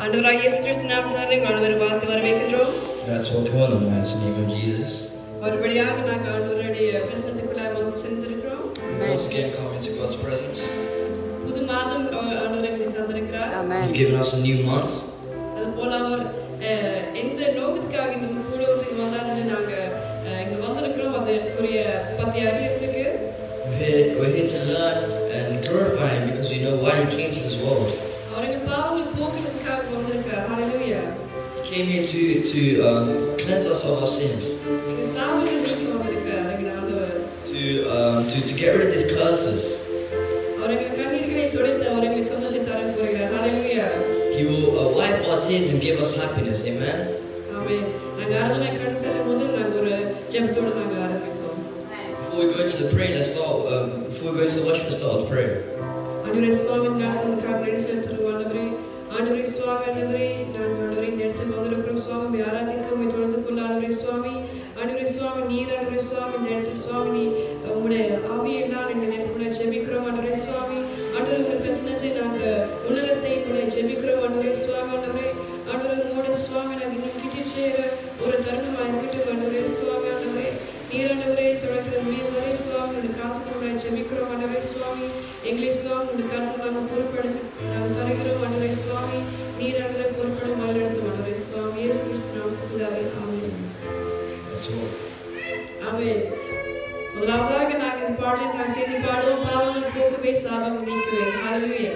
ஆண்டவராகிய இயேசு கிறிஸ்து நாமத்தினாலே ஆண்டவரை வாழ்த்து வரவேற்கின்றோம். Let's welcome on the mighty name of Jesus. ஒருபடியாக நாங்கள் ஆண்டவருடைய பிரசன்னத்துக்குள்ளே வந்து சென்றிருக்கிறோம். Once again coming to God's presence. புது மாதம் ஆண்டவர் எங்களுக்கு தந்திருக்கிறார். He's given us a new month. அதுபோல அவர் எந்த நோக்கத்துக்காக இந்த பூலோகத்துக்கு வந்தாருன்னு நாங்கள் இங்கே வந்திருக்கிறோம். அதுக்குரிய பற்றி அறியறதுக்கு We're here to learn and glorify Him because we know why He came to this world. அவர் எங்கள் பாவங்கள் போக்குறதுக்காக வந்திருக்கிறார். ஹல்லேலூயா. He came here to cleanse us of our sins. எங்கள் சாபங்கள் நீக்க வந்திருக்கிறார் எங்கள் ஆண்டவர். To get rid of these curses. அவர் எங்கள் கண்ணீர்களை துடைத்து அவர் எங்களுக்கு சந்தோஷத்தை தர போகிறார். ஹல்லேலூயா. He will wipe our tears and give us happiness. Amen. ஆமென். நாங்கள் ஆராதனை கடந்து செல்லும் போது நாங்கள் ஒரு ஜெபத்தோடு நாங்கள் ஆரம்பிப்போம். Before we go into the prayer, before we go into the worship, let's start with prayer. ஆண்டவரே சுவாமி நாமத்துக்காக நன்றி செலுத்துகிறோம் ஆண்டவரே. ஆண்டவரே சுவாமி ஆண்டவரே நாங்கள் ஆண்டவரே இந்த இடத்துக்கு வந்திருக்கிறோம் சுவாமி ஆராதிக்க உம்மை தொழுது கொள்ள ஆண்டவரே சுவாமி. ஆண்டவரே சுவாமி நீர் ஆண்டவரே சுவாமி இந்த இடத்துல சுவாமி நீ உம்முடைய ஆவியினால் இந்த நேரத்துல ஜெபிக்கிறோம் ஆண்டவரே சுவாமி. ஆண்டவரே உம்முடைய பிரசன்னத்தை நாங்கள் உணர செய்ய ஜெபிக்கிறோம் ஆண்டவரே சுவாமி ஆண்டவரே. ஆண்டவரே உம்முடைய சுவாமி நாங்கள் இன்னும் கிட்டி சேர ஒரு தருணமாக இருக்கட்டும் ஆண்டவரே சுவாமி ஆண்டவரே. நீர் ஆண்டவரே தொடக்கிற முடியும் வரை சுவாமி உடைய காத்துக்களை ஜெபிக்கிறோம் ஆண்டவரே சுவாமி. எங்களை சுவாமி உடைய காத்து நாங்கள் பொறுப்படுத்தி நாங்கள் தருகிறோம் ஆண்டவரே சுவாமி. நீர் ஆண்டவரை பொறுப்படும் வழிநடத்தும் ஆண்டவரே சுவாமி. இயேசு கிறிஸ்து நாமத்தில் ஆமென். ஆமென். முதலாவதாக நாங்கள் இந்த பாடலை நான் சேர்ந்து பாடுவோம். பாவங்கள் போக்கவே சாபம் நீக்குவே. ஹல்லேலூயா.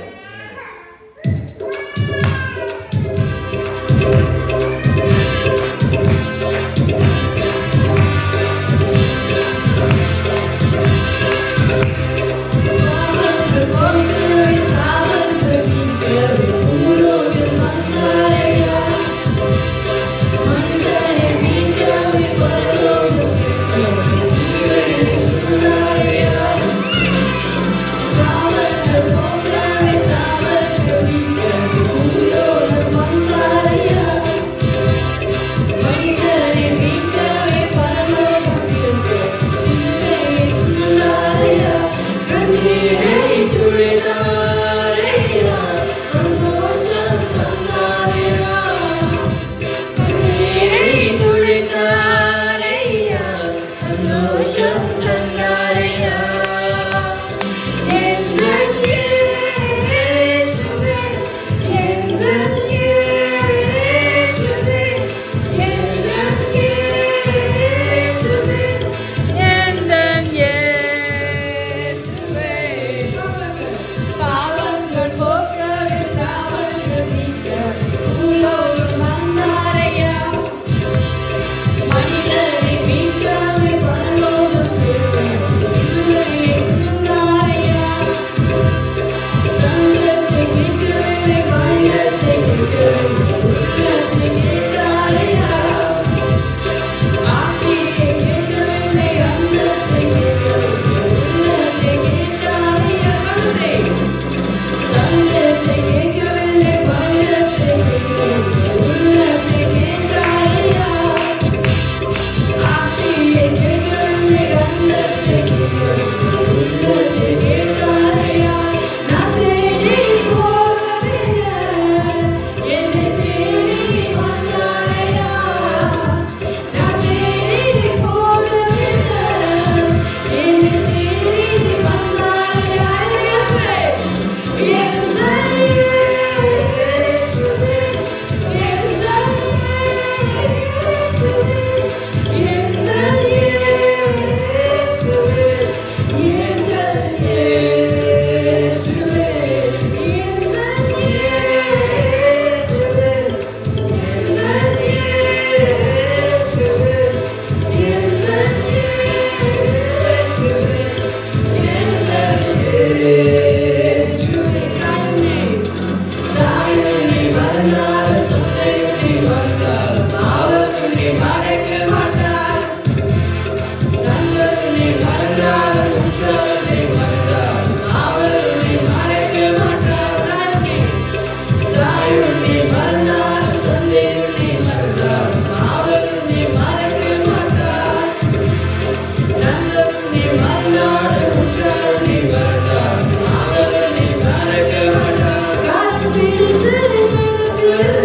Good.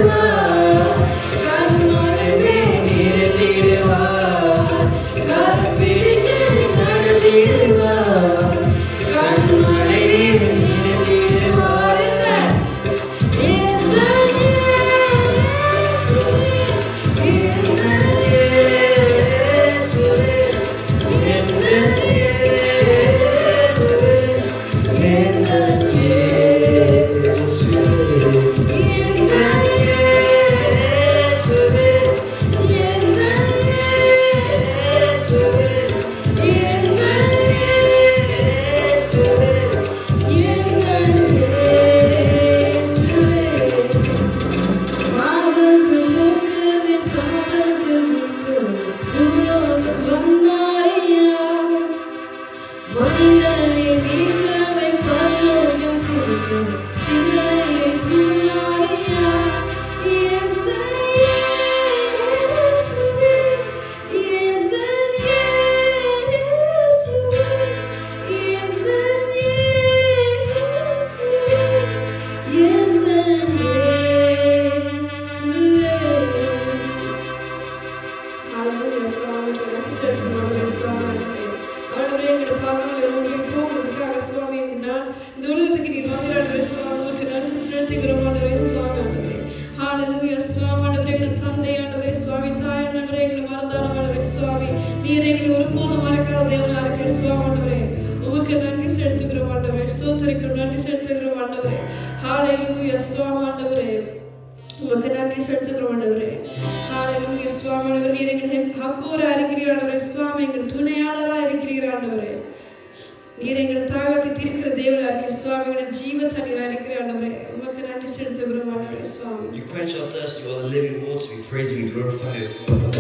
நீர் எங்களை ஒருபோதும் மறக்காத தேவனா இருக்கிற சுவாமி ஆண்டவரே. உமக்கு நன்றி செலுத்துகிறோம் ஆண்டவரே. ஸ்தோத்திரிக்கிறோம், நன்றி செலுத்துகிறோம் ஆண்டவரே. ஹalleluya சுவாமி ஆண்டவரே. உமக்கு நன்றி செலுத்துகிறோம் ஆண்டவரே. ஹalleluya சுவாமி ஆண்டவரே. நீர் எங்களை ஹக்கோரா இருக்கிறீர் ஆண்டவரே. சுவாமி எங்கள் துணையாளரா இருக்கிறீர் ஆண்டவரே. நீர் எங்கள் தாகத்தை தீர்க்கிற தேவனா இருக்கிற சுவாமி, எங்கள் ஜீவ தண்ணீரா இருக்கிற ஆண்டவரே. உமக்கு நன்றி செலுத்துகிறோம் ஆண்டவரே சுவாமி. You quench our thirst, you are the living water. We praise you, we glorify you, Father.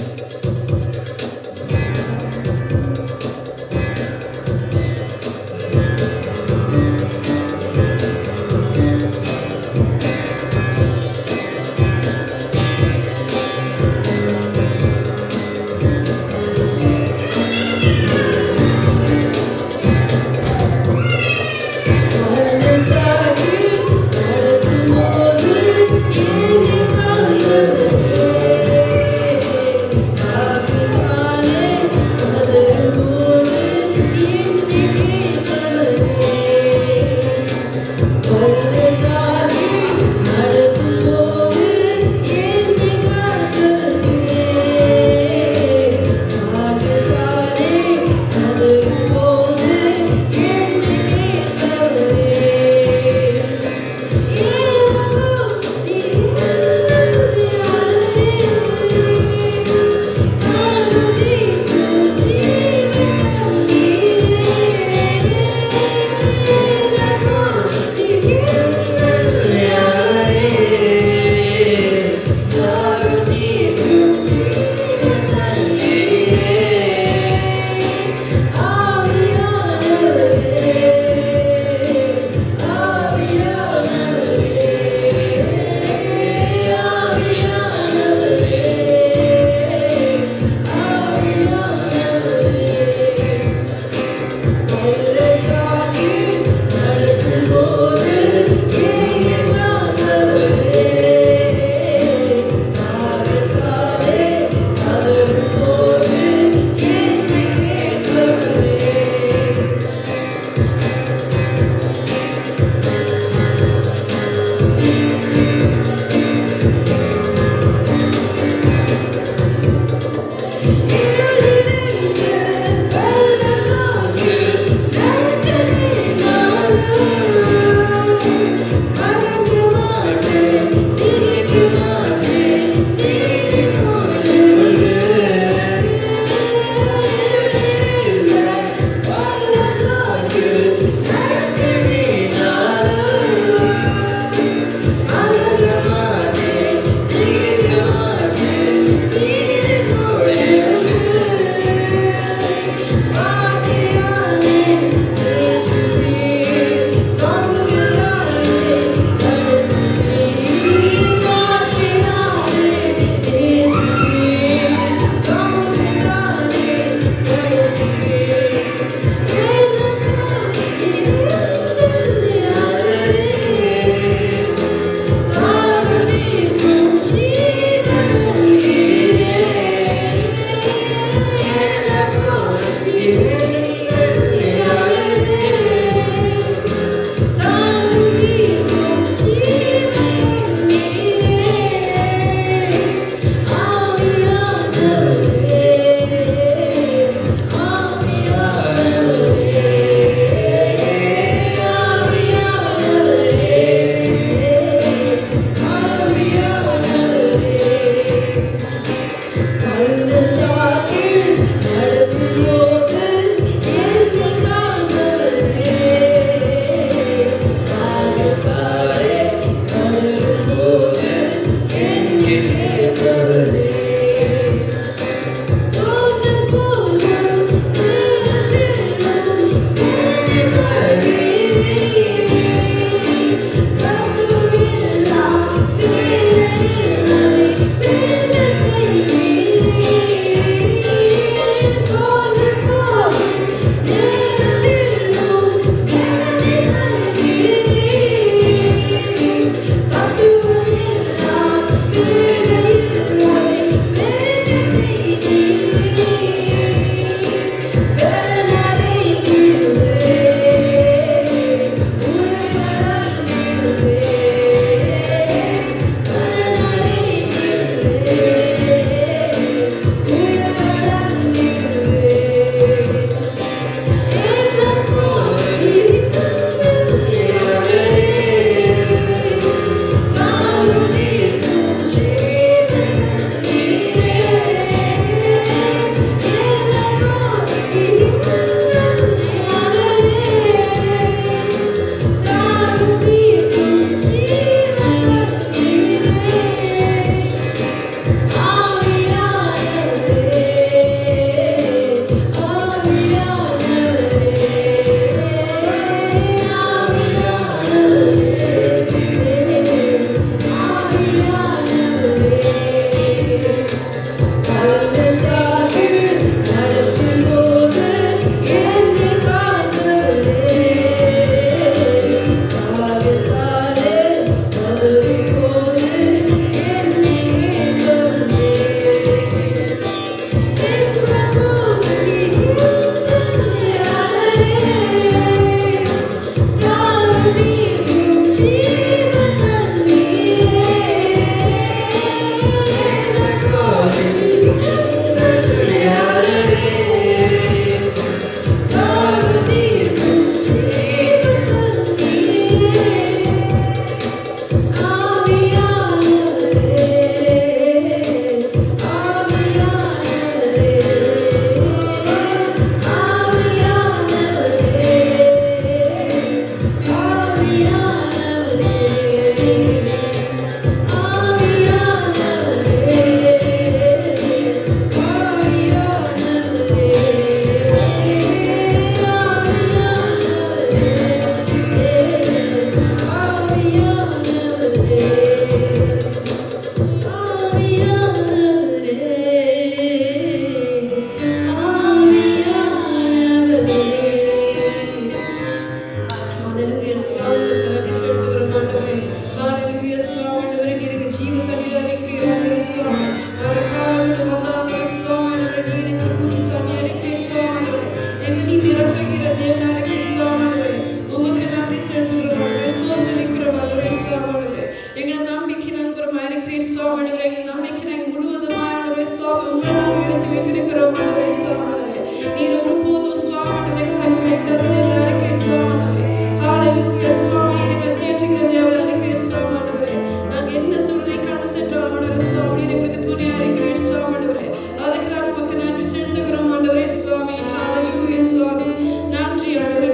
நண்பருமாய் இருக்கிற சுவாமி ஆண்டவரே எங்கள் நம்பிக்கை நாங்கள் முழுவதுமாய் ஆண்டவரே சுவாமி உங்களை நாங்கள் எடுத்து வைத்திருக்கிறோம் ஆண்டவரே சுவாமி ஆண்டவரே நீர் ஒருபோதும் சுவாமி ஆண்டவரை கைவிடாத தேவனாக இருக்கிற சுவாமி ஆண்டவரே ஹalleluya சுவாமி நீர் எங்களை தேற்றுகிற தேவனாக இருக்கிற சுவாமி ஆண்டவரே நாங்கள் என்ன சூழ்நிலை கடந்து சென்றாலும் ஆண்டவரே சுவாமி நீர் எங்களுக்கு துணையாக இருக்கிற சுவாமி ஆண்டவரே அதுக்காக உமக்கு நன்றி செலுத்துகிறோம் ஆண்டவரே சுவாமி ஹalleluya சுவாமி நன்றி ஆண்டவரே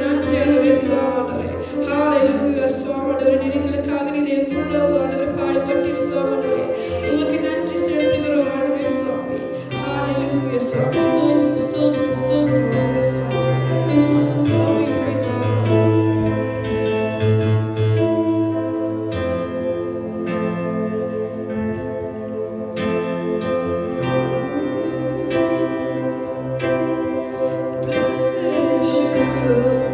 சுவாமி ஆண்டவரே ஹalleluya சுவாமி ஆண்டவரே நீர் எங்களுக்காக நீர் எவ்வளவு ஆண்டவரே பாடுபட்டீர் சுவாமி ஆண்டவரே உமக்கு நன்றி செலுத்துகிறோம் ஆண்டவரே சுவாமி ஹalleluya சுவாமி ஸ்தோத்திரம் ஸ்தோத்திரம் ஆண்டவரே சுவாமி Oh, we praise you, Lord. Blessed assurance.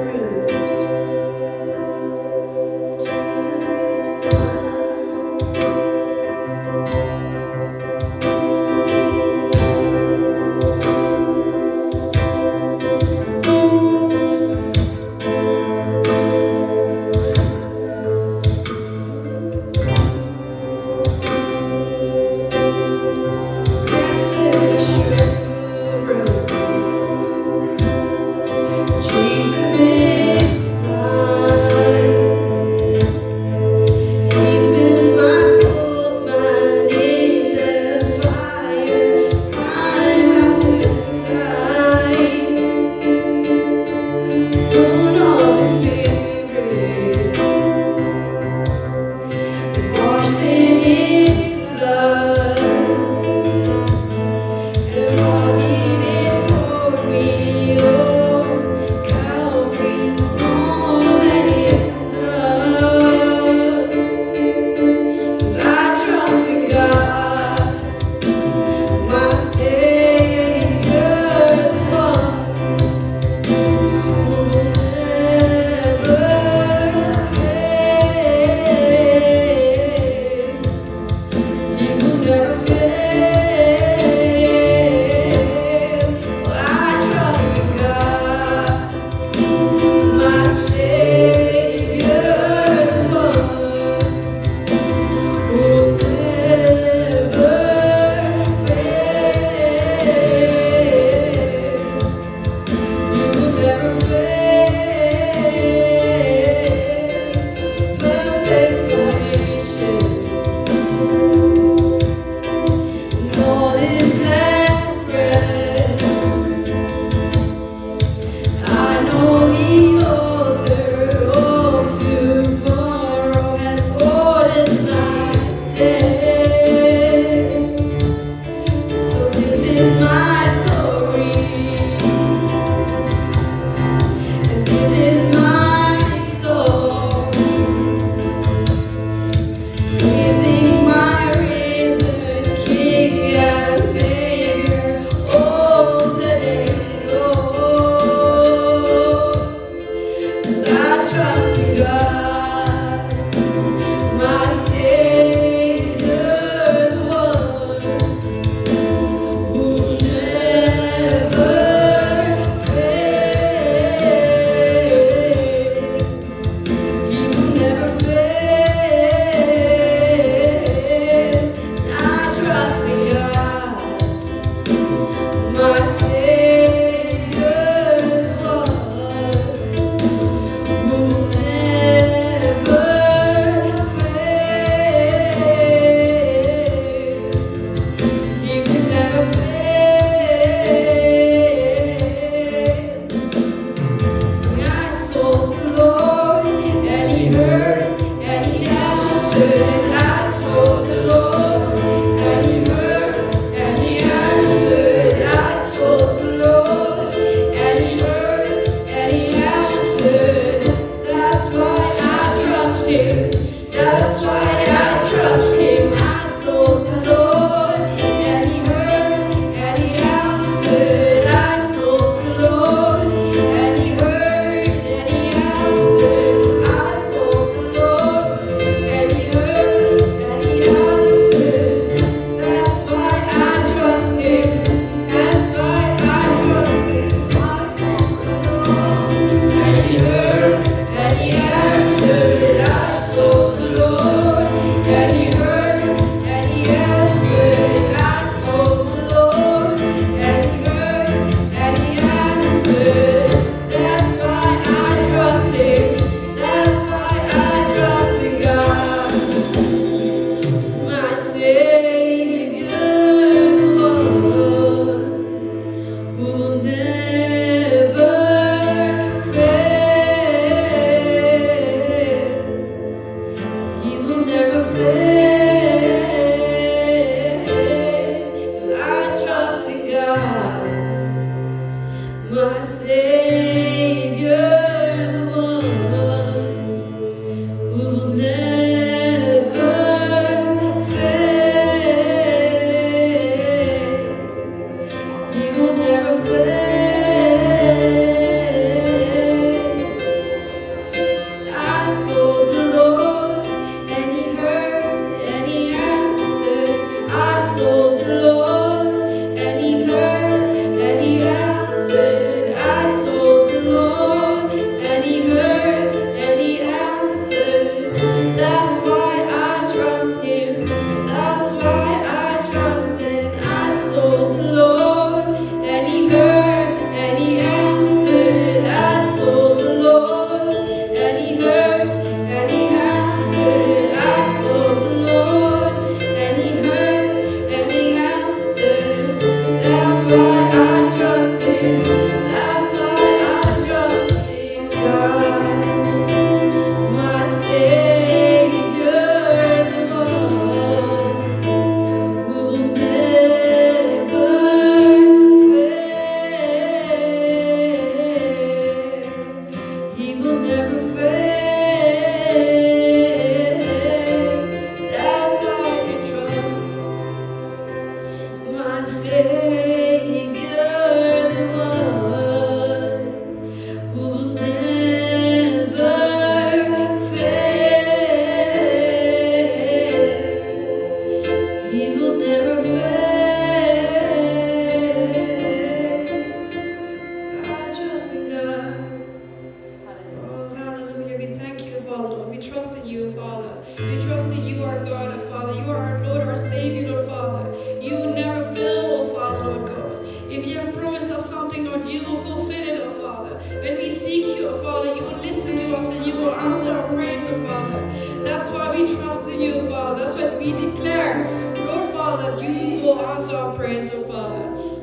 we declare, Lord Father, that you will answer our prayers, Lord Father.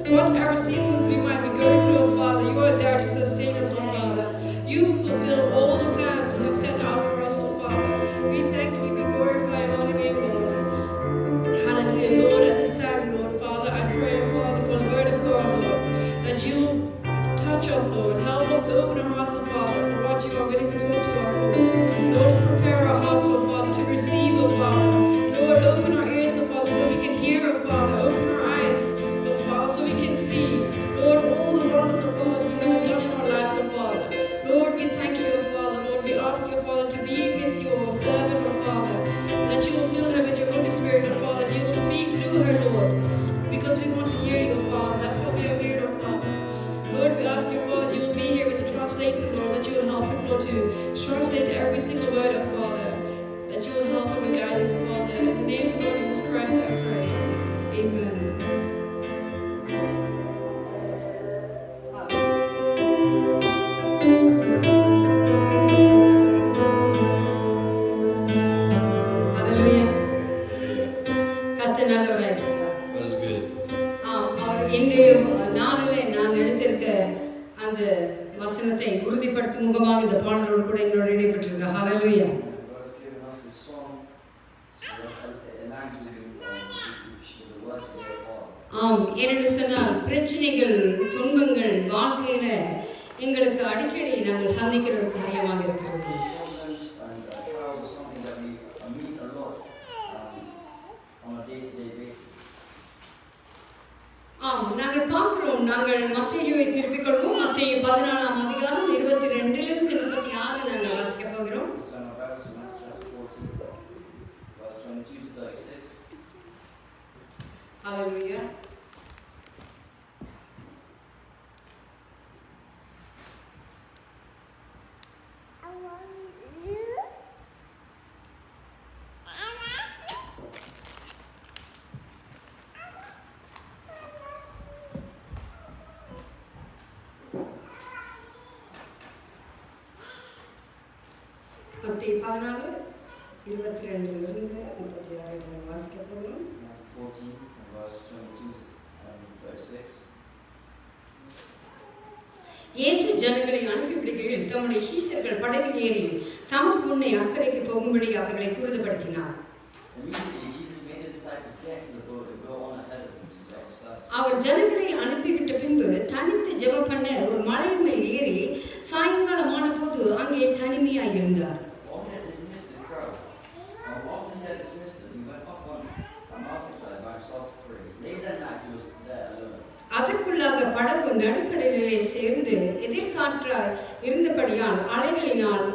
Whatever seasons we might be going through, Lord Father, you are there to sustain us, Lord Father. You fulfill all the plans you have set out for us, Lord Father. We thank you, we glorify your holy name, Lord. Hallelujah, Lord. At this time, Lord Father, I pray, Father, for the word of God, Lord, that you touch us, Lord. Help us to open our hearts, Lord Father, for what you are willing to talk to us, Lord. Lord, prepare our hearts, Lord Father, to receive, Lord Father. Lord, open our ears, Lord Father, so we can hear, Lord Father. Open our eyes, Lord Father, so we can see, Lord, all the wonders of God you have done in our lives, Lord Father. Lord, we thank you, Lord Father. Lord, we ask you, Father, to be with your servant, Lord Father, that you will fill her with your Holy Spirit, Lord Father, that you will speak through her, Lord, because we want to hear you, Lord Father. That's what we are here, Lord Father. Lord, we ask you, Father, that you will be here with the translator, Lord, that you will help him, Lord, to translate every single word of Father, that you will help him and guide him, Father. In the name of the Lord Jesus Christ, I pray. Amen. Hallelujah. கர்த்தர் நல்லவராய் இருக்கிறார். God is good. அவர் இன்றைய நாளிலே நான் எடுத்திருக்க அந்த வசனத்தை உறுதிப்படுத்தும் முகமாக இந்த பாடலோடு கூட என்னோட இணைப்பட்டிருக்கிறார். ஹalleluya. God has given us this song that aligns with the words of our Father. ஆம், ஏனென்று சொன்னால் பிரச்சனைகள், துன்பங்கள் வாழ்க்கையில எங்களுக்கு அடிக்கடி நாங்கள் சந்திக்கிற ஒரு காரியமாக இருக்கிறது. Problems and trials are something that we meet a lot on a day-to-day basis. ஆம், நாங்கள் பார்க்கிறோம். நாங்கள் மத்தேயுவை திருப்பிக் கொள்வோம். மத்தேயு 14ஆம் அதிகாரம் 22லிருந்து 36 நாங்கள் வாசிக்க போகிறோம். Let's turn our Bibles to Matthew chapter 14, verse 22 to 36. ஹalleluya. மத்தேயு 14 22லிருந்து 36 நாங்கள் வாசிக்க போகிறோம். Matthew 14, verse 22 and 36. இயேசு ஜனங்களை அனுப்பிவிடுகையில் தம்முடைய சீஷர்கள் படகில் ஏறி தமக்கு முன்னே அக்கறைக்கு போகும்படி அவர்களை துரிதப்படுத்தினார். Immediately, Jesus made the disciples get to the boat and go on ahead of him to the other side. அவர் ஜனங்களை அனுப்பிவிட்ட பின்பு தனித்து ஜெபம் பண்ண ஒரு மலையின் மேல் ஏறி சாயங்காலமான போது அங்கே தனிமையாய் இருந்தார். After he had dismissed the crowd, he went up on a mountainside by himself to pray. Late that night, he was there alone. அதற்குள்ளாக படகு நடுக்கடலிலே சேர்ந்து எதிர்காற்றாய் இருந்தபடியால் அலைகளினால்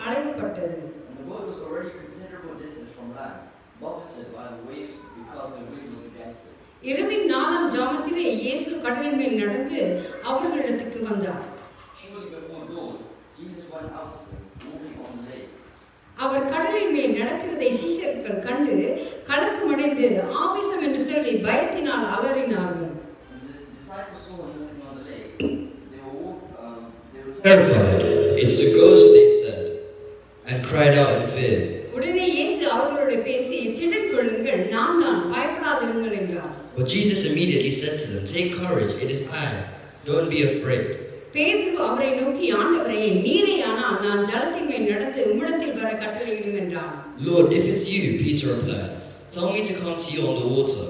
அலைப்பட்டது. And the boat was already a considerable distance from land, buffeted by the waves because the wind was against it. இரவின் 4ஆம் ஜாமத்திலே இயேசு கடலின் மேல் நடந்து அவர்களிடத்துக்கு வந்தார். Shortly before dawn, Jesus went out to them, walking on the lake. அவர் கடலின் மேல் நடக்கிறதை சீஷர்கள் கண்டு கலக்கமடைந்து ஆவேசம் என்று சொல்லி பயத்தினால் அலறினார்கள். When the disciples saw him walking on the lake, they were Terrified. It's a ghost, they said, and cried out in fear. உடனே இயேசு அவர்களோடு பேசி திடன் கொள்ளுங்கள், நான் தான், பயப்படாதிருங்கள் என்றார். But Jesus immediately said to them, "Take courage, it is I. Don't be afraid." பேதுரு அவரை நோக்கி, ஆண்டவரே, நீரேயானால் நான் ஜலத்தின் மேல் நடந்து உம்மிடத்தில் வர கட்டளையிடும் என்றான். "Lord, if it's you," Peter replied, "tell me to come to you on the water."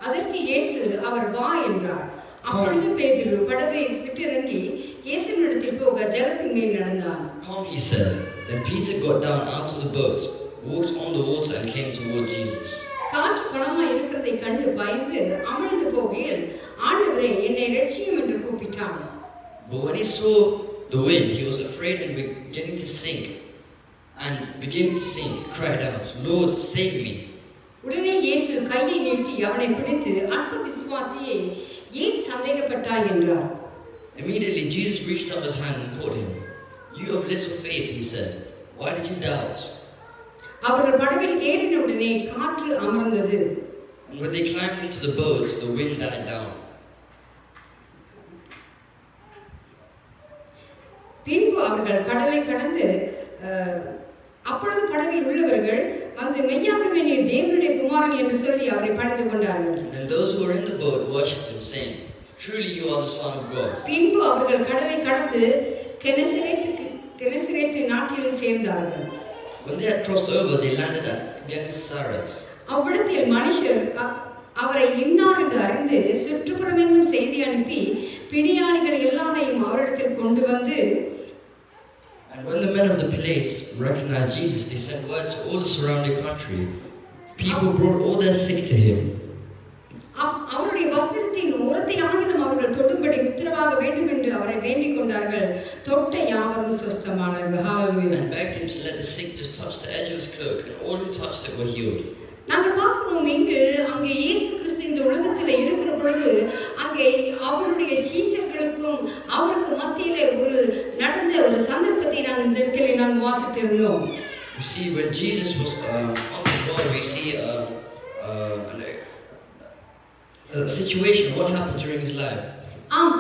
அதற்கு இயேசு, அவர் வா என்றார். அப்பொழுது பேதுரு படகை விட்டிறங்கி இயேசுவினிடத்தில் போக ஜலத்தின் மேல் நடந்தான். "Come," he said. Then Peter got down out of the boat, walked on the water and came toward Jesus. காற்று பலமாய் இருக்கிறதை கண்டு பயந்து அமிழ்ந்து போகையில், ஆண்டவரே, என்னை இரட்சியும் என்று கூப்பிட்டான். But when he saw the wind, he was afraid and beginning to sink, cried out, "Lord, save me." உடனே இயேசு கையை நீட்டி அவனை பிடித்து, அற்ப விசுவாசியே, ஏன் சந்தேகப்பட்டாய் என்றார். Immediately Jesus reached up his hand and caught him. "You of little faith," he said, "why did you doubt?" அவர்கள் படவில் ஏறினவுடனே காற்று அமர்ந்தது. And when they climbed into the boat, the wind died down. பின்பு அவர்கள் கடலை கடந்து அப்பொழுது படவில் உள்ளவர்கள் வந்து மெய்யாகவே நீர் தேவனுடைய குமாரன் என்று சொல்லி அவரை பணிந்து கொண்டார்கள். And those who were in the boat worshipped him, saying, "Truly you are the Son of God." பின்பு அவர்கள் கடலை கடந்து கெனசரேத்து நாட்டில் சேர்ந்தார்கள். When they had crossed over, they landed at Gennesaret. அவ்விடத்தில் மனுஷர் அவரை இன்னார் என்று அறிந்து சுற்றுப்புறமெங்கும் செய்தி அனுப்பி பிணியாளிகள் எல்லாரையும் அவரிடத்தில் கொண்டு வந்து, And when the men of the place recognized Jesus, they sent word to all the surrounding country. People brought all their sick to him. அவருடைய வஸ்திரத்தின் ஓரத்தை ஆகிலும் அவர்கள் தொடும்படி உத்தரவாக வேண்டும் என்று அவரை வேண்டிக் கொண்டார்கள். தொட்ட யாவரும் சுஸ்தமானார்கள். Hallelujah. And begged him to let the sick just touch the edge of his cloak, and all who touched it were healed. நாங்கள் பார்க்கிறோம் இங்கு அங்கே இயேசு கிறிஸ்து இந்த உலகத்தில் இருக்கிற பொழுது அங்கே அவருடைய சீஷர்களுக்கும் அவருக்கு மத்தியிலே நடந்த ஒரு சந்தர்ப்பத்தை நாங்கள் இந்த இடத்துல நாங்கள் வாசித்திருந்தோம். You see, when Jesus was on the boat, we see a situation. What happened during his life?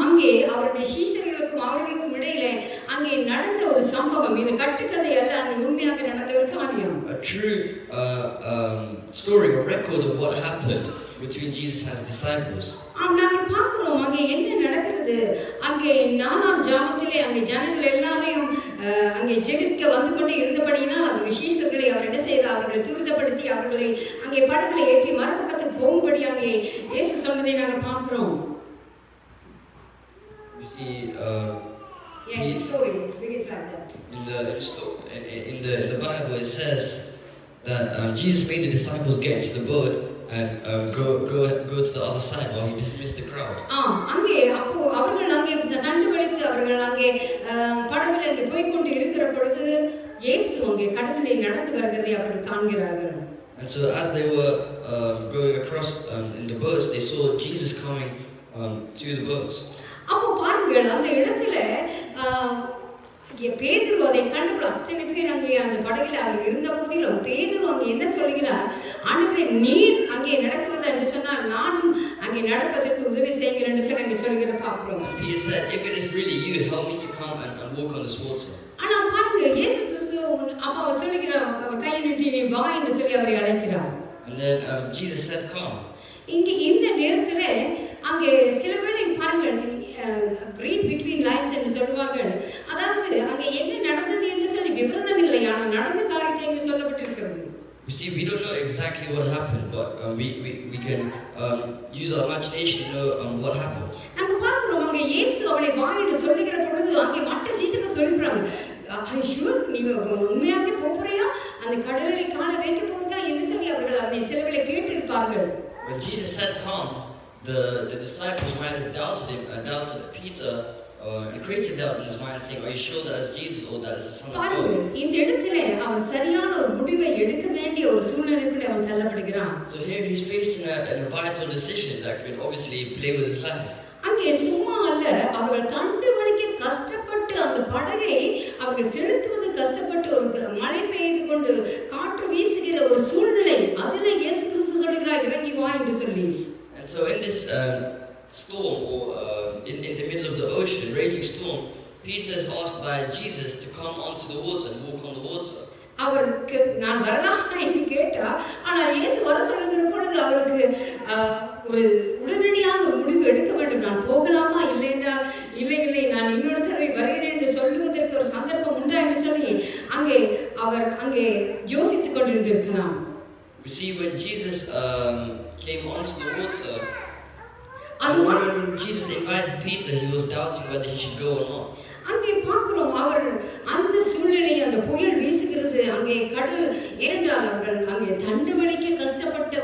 அங்கே அவருடைய சீஷர்களுக்கும் அவர்களுக்கும் இடையிலே அங்கே நடந்த ஒரு சம்பவம். இது கட்டுக்கதை அல்ல, அங்கே உண்மையாக நடந்த ஒரு காரியம். A true story, a record of what happened between Jesus and his disciples. நாங்கள் பார்க்கிறோம் அங்கே என்ன நடக்கிறது. அங்கே 4ஆம் ஜாமத்திலே அங்கே ஜனங்கள் எல்லாரையும் அங்கே ஜெபிக்க வந்து கொண்டு இருந்தபடியினால் அவர்கள் சீஷர்களை அவர் என்ன செய்தார், அவர்களை துரிதப்படுத்தி அவர்களை அங்கே படகுல ஏற்றி மறுபக்கத்துக்கு போகும்படி அங்கே இயேசு சொன்னதை நாங்கள் பார்க்கிறோம். You see, the story begins like that. In the Bible, it says that Jesus made the disciples get into the boat and go to the other side while he dismissed the crowd. அங்கே அப்போ அவர்கள் அங்கே தண்டு வலித்து அவர்கள் அங்கே படகுல அங்கே போய் கொண்டு இருக்கிற பொழுது இயேசு அங்கே கடலிலே நடந்து வருகிறதை அவர்கள் காண்கிறார்கள். And so as they were going across in the boats, they saw Jesus coming to the boats. அப்போ பாருங்கள் அந்த இடத்துல பேதுரு அதை கண்டு அத்தனை பேர் அங்கே அந்த படகுல அவர் இருந்த போதிலும் பேதுரு அங்கே என்ன சொல்கிறார், ஆண்டவரே நீர் அங்கே நடக்கிறது என்று சொன்னால் நானும் அங்கே நடப்பதற்கு உதவி செய்கிறேன் என்று சொல்லி அங்கே சொல்கிற பார்க்கிறோம். Peter said, "If it is really you, help me to come and walk on this water." ஆனா பாருங்க இயேசு கிறிஸ்து அப்ப அவர் சொல்கிறார், அவர் கையை நீட்டி நீ வா என்று சொல்லி அவரை அழைக்கிறார். And then Jesus said, "Come." இங்கே இந்த நேரத்துல அங்கே சில வேளை பாருங்கள் read between lines என்று சொல்வார்கள். அதாவது அங்கே என்ன நடந்தது என்று சொல்லி விவரணம் இல்லை, ஆனால் நடந்த காரியத்தை இங்கே சொல்லப்பட்டிருக்கிறது. You see, we don't know exactly what happened, but we can use our imagination to know what happened. நாங்க பார்க்கிறோம் அங்கே இயேசு அவளை வா என்று சொல்லுகிற பொழுது அங்கே மற்ற சீஷர்கள் சொல்லிடுறாங்க, ஐ ஷூர் நீ உண்மையாகவே போறியா, அந்த கடலில் காலை வைக்க போறியா என்று சொல்லி அவர்கள் அவனை சில வேளை கேட்டிருப்பார்கள். When Jesus said, "Come," the disciples might have doubted Peter, and created doubt in his mind, saying, "Are you sure that is Jesus or that is the Son of God?" இந்த இடத்திலே அவர் சரியான ஒரு முடிவை எடுக்க வேண்டிய ஒரு சூழ்நிலைக்குள்ளே அவன் தள்ளப்படுகிறான். So here he's facing a vital decision that could obviously play with his life. அங்கே சும்மா அல்ல, அவர்கள் தண்டு வலிக்க கஷ்டப்பட்டு அந்த படகை அவர்கள் செலுத்துவது கஷ்டப்பட்டு ஒரு மழை பெய்து கொண்டு காற்று வீசுகிற ஒரு சூழ்நிலை, அதிலே இயேசு கிறிஸ்து சொல்கிறார் இறங்கி வா என்று சொல்லி. And so in this storm, or in the middle of the ocean, raging storm, Peter is asked by Jesus to come onto the water and walk on the water. அவருக்கு நான் வரலாமா என்று கேட்டார். ஆனால் இயேசு வர சொல்லுகிற பொழுது அவருக்கு ஒரு உடனடியாக ஒரு முடிவு எடுக்க வேண்டும். நான் போகலாமா, இல்லை என்றால் இல்லை நான் இன்னொரு தடவை வருகிறேன் என்று சொல்லுவதற்கு ஒரு சந்தர்ப்பம் உண்டா என்று சொல்லி அவர் அங்கே யோசித்துக் கொண்டிருந்திருக்கலாம். We see when Jesus came onto the water, when Jesus invited Peter, he was doubting whether he should go or not. அங்கே பார்க்கிறோம் அவர் அந்த சூழ்நிலை, அந்த புயல் வீசுகிறது, அங்கே கடல், ஏனென்றால் அவர்கள் அங்கே தண்டு வலிக்க கஷ்டப்பட்ட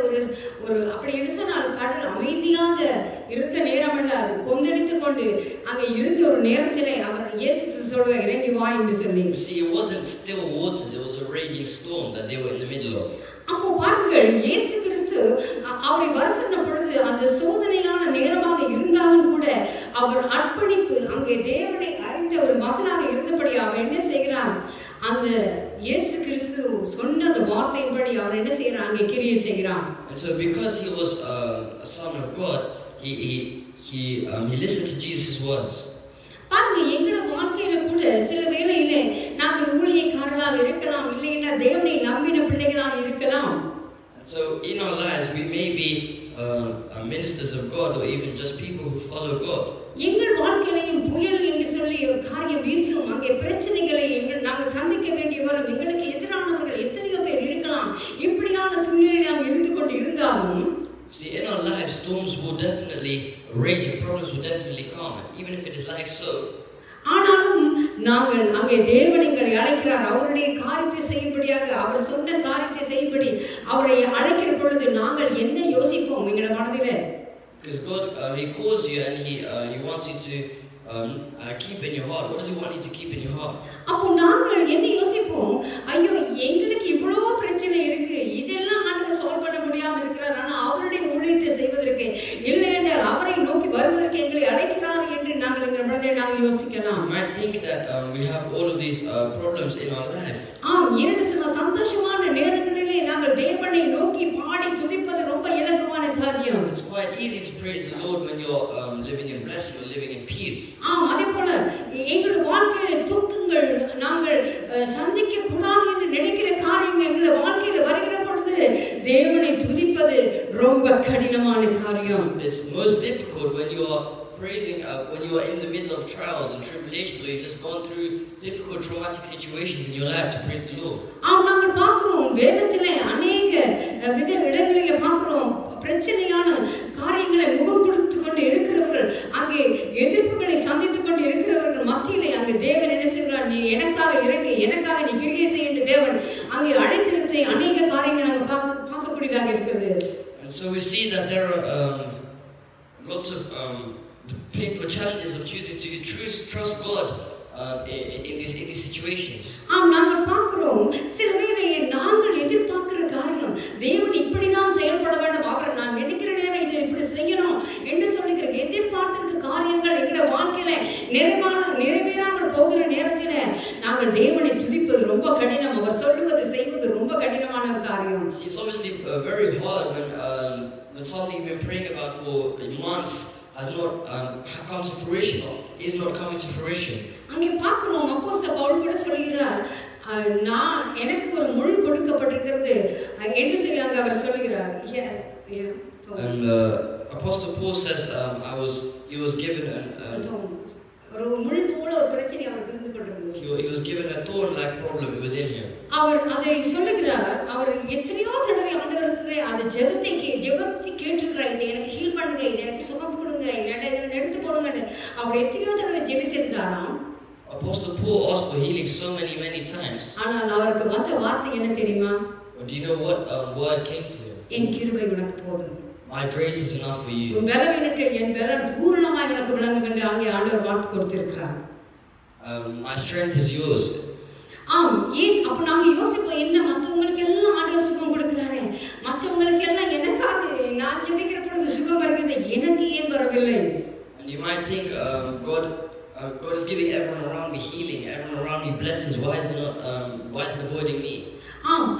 ஒரு அப்படி என்று சொன்னால் கடல் அமைதியாக இருந்த நேரம் அல்ல, அது கொந்தளித்துக் கொண்டு அங்கே இருந்த ஒரு நேரத்திலே அவர் இயேசு கிறிஸ்து சொல்கிறார் இறங்கி வா என்று சொல்லி. See, it wasn't still waters, it was a raging storm that they were in the middle of. அப்போ பாருங்கள் இயேசு கிறிஸ்து அவரை வர சொன்ன பொழுது அந்த சோதனையான நேரமாக இருந்தாலும் கூட அவர் அர்ப்பணிப்பு, அங்கே தேவனை அறிந்த ஒரு மகனாக இருந்தபடி அவர் என்ன செய்கிறார், அந்த இயேசு கிறிஸ்து சொன்ன அந்த வார்த்தையின்படி அவர் என்ன செய்கிறார், அங்கே கிரியை செய்கிறார். And so because he was a son of God, he listened to Jesus' words. பாருங்க, எங்களோட வாழ்க்கையில கூட சில வேளையிலே நாங்கள் ஊழியக்காரர்களாக இருக்கலாம், இல்லைன்னா தேவனை நம்பின பிள்ளைகளாக இருக்கலாம். So in our lives we may be ministers of God or even just people who follow God. எங்கள் வாழ்க்கையிலையும் புயல் என்று சொல்லி ஒரு காரியம் வீசும். அங்கே பிரச்சனைகளை நாங்கள் சந்திக்க வேண்டி வரும். எங்களுக்கு எதிரானவர்கள் எத்தனையோ பேர் இருக்கலாம். இப்படியான சூழ்நிலையில் நாம் இருந்து கொண்டு இருந்தாலும், See, in our lives storms will definitely rage, problems will definitely come, even if it is like so. ஆனாலும் நாங்கள் அங்கே தேவன் எங்களை அழைக்கிறார். அவருடைய காரியத்தை செய்யும்படியாக, அவர் சொன்ன காரியத்தை செய்யும்படி அவரை அழைக்கிற பொழுது நாங்கள் என்ன யோசிப்போம் எங்களோட மனதிலே? Because God, He calls you and He wants you to keep in your heart. What does He want you to keep in your heart? அப்போ நாங்கள் என்ன யோசிப்போம்? ஐயோ, எங்களுக்கு இவ்வளோ பிரச்சனை இருக்கு, இதெல்லாம் ஆண்டவர் சால்வ் பண்ண முடியாம இருக்கிறார். ஆனால் அவருடைய ஊழியத்தை செய்வதற்கு, இல்லை என்றால் அவரை நோக்கி வருவதற்கு எங்களை அழைக்கிறார் என்று நாங்கள் எங்கள் மனதில் நாங்கள் யோசிக்கலாம். You might think that we have all of these problems in our life. இரண்டு சில சந்தோஷமான நேரங்களிலே நாங்கள் தேவனை நோக்கி பாடி துதிப்பது ரொம்ப இலகுவான காரியம். It's quite easy to praise the Lord when you're living in blessing or living in peace. அதே போல எங்கள் வாழ்க்கையில துக்கங்கள் நாங்கள் சந்திக்க கூடாது என்று நினைக்கிற காரியங்கள் எங்கள் வாழ்க்கையில வருகிற பொழுது தேவனை துதிப்பது ரொம்ப கடினமான காரியம். It's most difficult when you are praising, when you are in the middle of trials and tribulations, or you've just gone through difficult traumatic situations in your life to praise the Lord. நாங்கள் பார்க்கிறோம் வேதத்திலே அநேக இடங்களிலே பார்க்கிறோம், பிரச்சனையான காரியங்களை முகம் கொடுத்து கொண்டு இருக்கிறவர்கள், அங்கே எதிர்ப்புகளை சந்தித்துக் கொண்டு இருக்கிறவர்கள் மத்தியிலே அங்கே தேவன் என்ன செய்கிறார்? நீ எனக்காக இறங்கி, எனக்காக நீ கிரியை செய்ய என்று தேவன் அங்கே அழைத்திருந்த அநேக காரியங்கள் நாங்கள் பார்க்கக்கூடியதாக இருக்குது. And so we see that there are lots of painful challenges of choosing to trust God in these situations. நாங்கள் பார்க்கிறோம் சில வேளையிலே நாங்கள் எதிர்பார்க்கிற காரியம் தேவன் இப்படிதான் செயல்பட வேண்டும், அவர் நான் நினைக்கிற நேரம் இதை இப்படி செய்யணும் என்று சொல்லுகிற எதிர்பார்த்திருக்க காரியங்கள் எங்களுடைய வாழ்க்கையில நிறைவேறாமல் போகிற நேரத்தில் நாங்கள் தேவனை துதிப்பது ரொம்ப கடினம். அவர் சொல்லுவது செய்வது ரொம்ப கடினமான ஒரு காரியம். It's obviously very hard when something you've been praying about for months has not come to fruition or is not coming to fruition. அங்கே பார்க்கிறோம் அப்போஸ்தலர் பவுல் கூட சொல்கிறார், நான் எனக்கு ஒரு முள் கொடுக்கப்பட்டிருக்கிறது என்று சொல்லி அங்கே அவர் சொல்கிறார். And Apostle Paul says he was given ஒரு முள் போல ஒரு பிரச்சனை அவருக்கு இருந்து கொண்டிருந்தது. he was given a thorn-like problem within him. அவர் அதை சொல்லுகிறார். அவர் எத்தனையோ தடவை ஆண்டவரிடத்திலே அந்த ஜெபத்தை கேட்டிருக்கிறார், இதை எனக்கு ஹீல் பண்ணுங்க, இதை எனக்கு சுகம் கொடுங்க, இதை எடுத்து போடுங்க. அவர் எத்தனையோ தடவை ஜெபித்திருந்தாராம். Apostle Paul asked for healing so many times. ஆனால் அவருக்கு வந்த வார்த்தை என்ன தெரியுமா? Do you know what word came to him? என் கிருபை உனக்கு போதும். My grace is enough for you. உன் பலவீனக்கு என் பலன் பூரணமாக எனக்கு விளங்கும் என்று அங்கே ஆண்டவர் வார்த்தை கொடுத்திருக்கிறார். My strength is yours. ஏன் அப்ப நாங்க யோசிப்போம், என்ன மற்றவங்களுக்கு எல்லாம் ஆண்டவர் சுகம் கொடுக்கிறாரே, மற்றவங்களுக்கு எல்லாம் எனக்காக நான் ஜெபிக்கிற பொழுது சுகம் வருகிறது, எனக்கு ஏன் வரவில்லை? And you might think God is giving everyone around me healing, everyone around me blessings. Why is it avoiding me?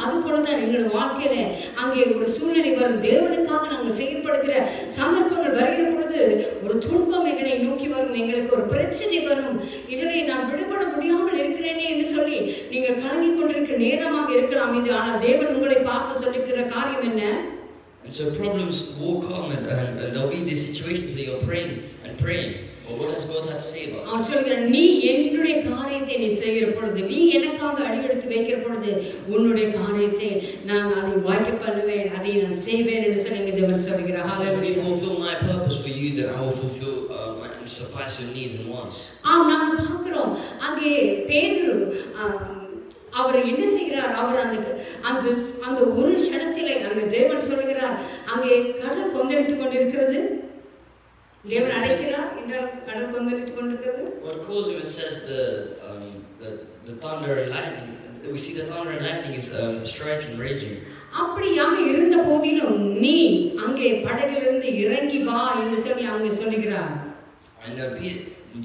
அது போலதான் எங்களோட வாழ்க்கையில அங்கே ஒரு சூழ்நிலை வரும். தேவனுக்காக நாங்கள் செயல்படுகிற சந்தர்ப்பங்கள் வருகிற பொழுது ஒரு துன்பம் எங்களை நோக்கி வரும், எங்களுக்கு ஒரு பிரச்சனை வரும். இதனை நான் விடுபட முடியாமல் இருக்கிறேனே என்று சொல்லி நீங்கள் கலங்கி கொண்டிருக்கிற நேரமாக இருக்கலாம் இது. ஆனால் தேவன் உங்களை பார்த்து சொல்லிக்கிற காரியம் என்ன? And so problems will come and there'll be these situations where you're praying. Or what has God had to say about it? அவர் சொல்கிறார், நீ என்னுடைய காரியத்தை நீ செய்கிற பொழுது, நீ எனக்காக அடியெடுத்து வைக்கிற பொழுது உன்னுடைய காரியத்தை நான் அதை வாய்க்க பண்ணுவேன், அதை நான் செய்வேன் என்று சொல்லி தேவன் சொல்கிறார். When you fulfill my purpose for you, that I will fulfill and suffice your needs and wants. நாம் பார்க்கிறோம் அங்கே பேதுரு அவர் என்ன செய்கிறார்? அவர் அந்த ஒரு க்ஷணத்திலே அந்த தேவன் சொல்கிறார், அங்கே கடல் கொந்தளித்துக் கொண்டிருக்கிறது, தேவன் அழைக்கிறார் என்றால் கடல் கொந்தளித்துக் கொண்டிருக்கிறது. What calls him, it says the thunder and lightning. We see the thunder and lightning is striking, raging. அப்படியாக இருந்த போதிலும் நீ அங்கே படகிலிருந்து இறங்கி வா என்று சொல்லி அங்கே சொல்லுகிறார். And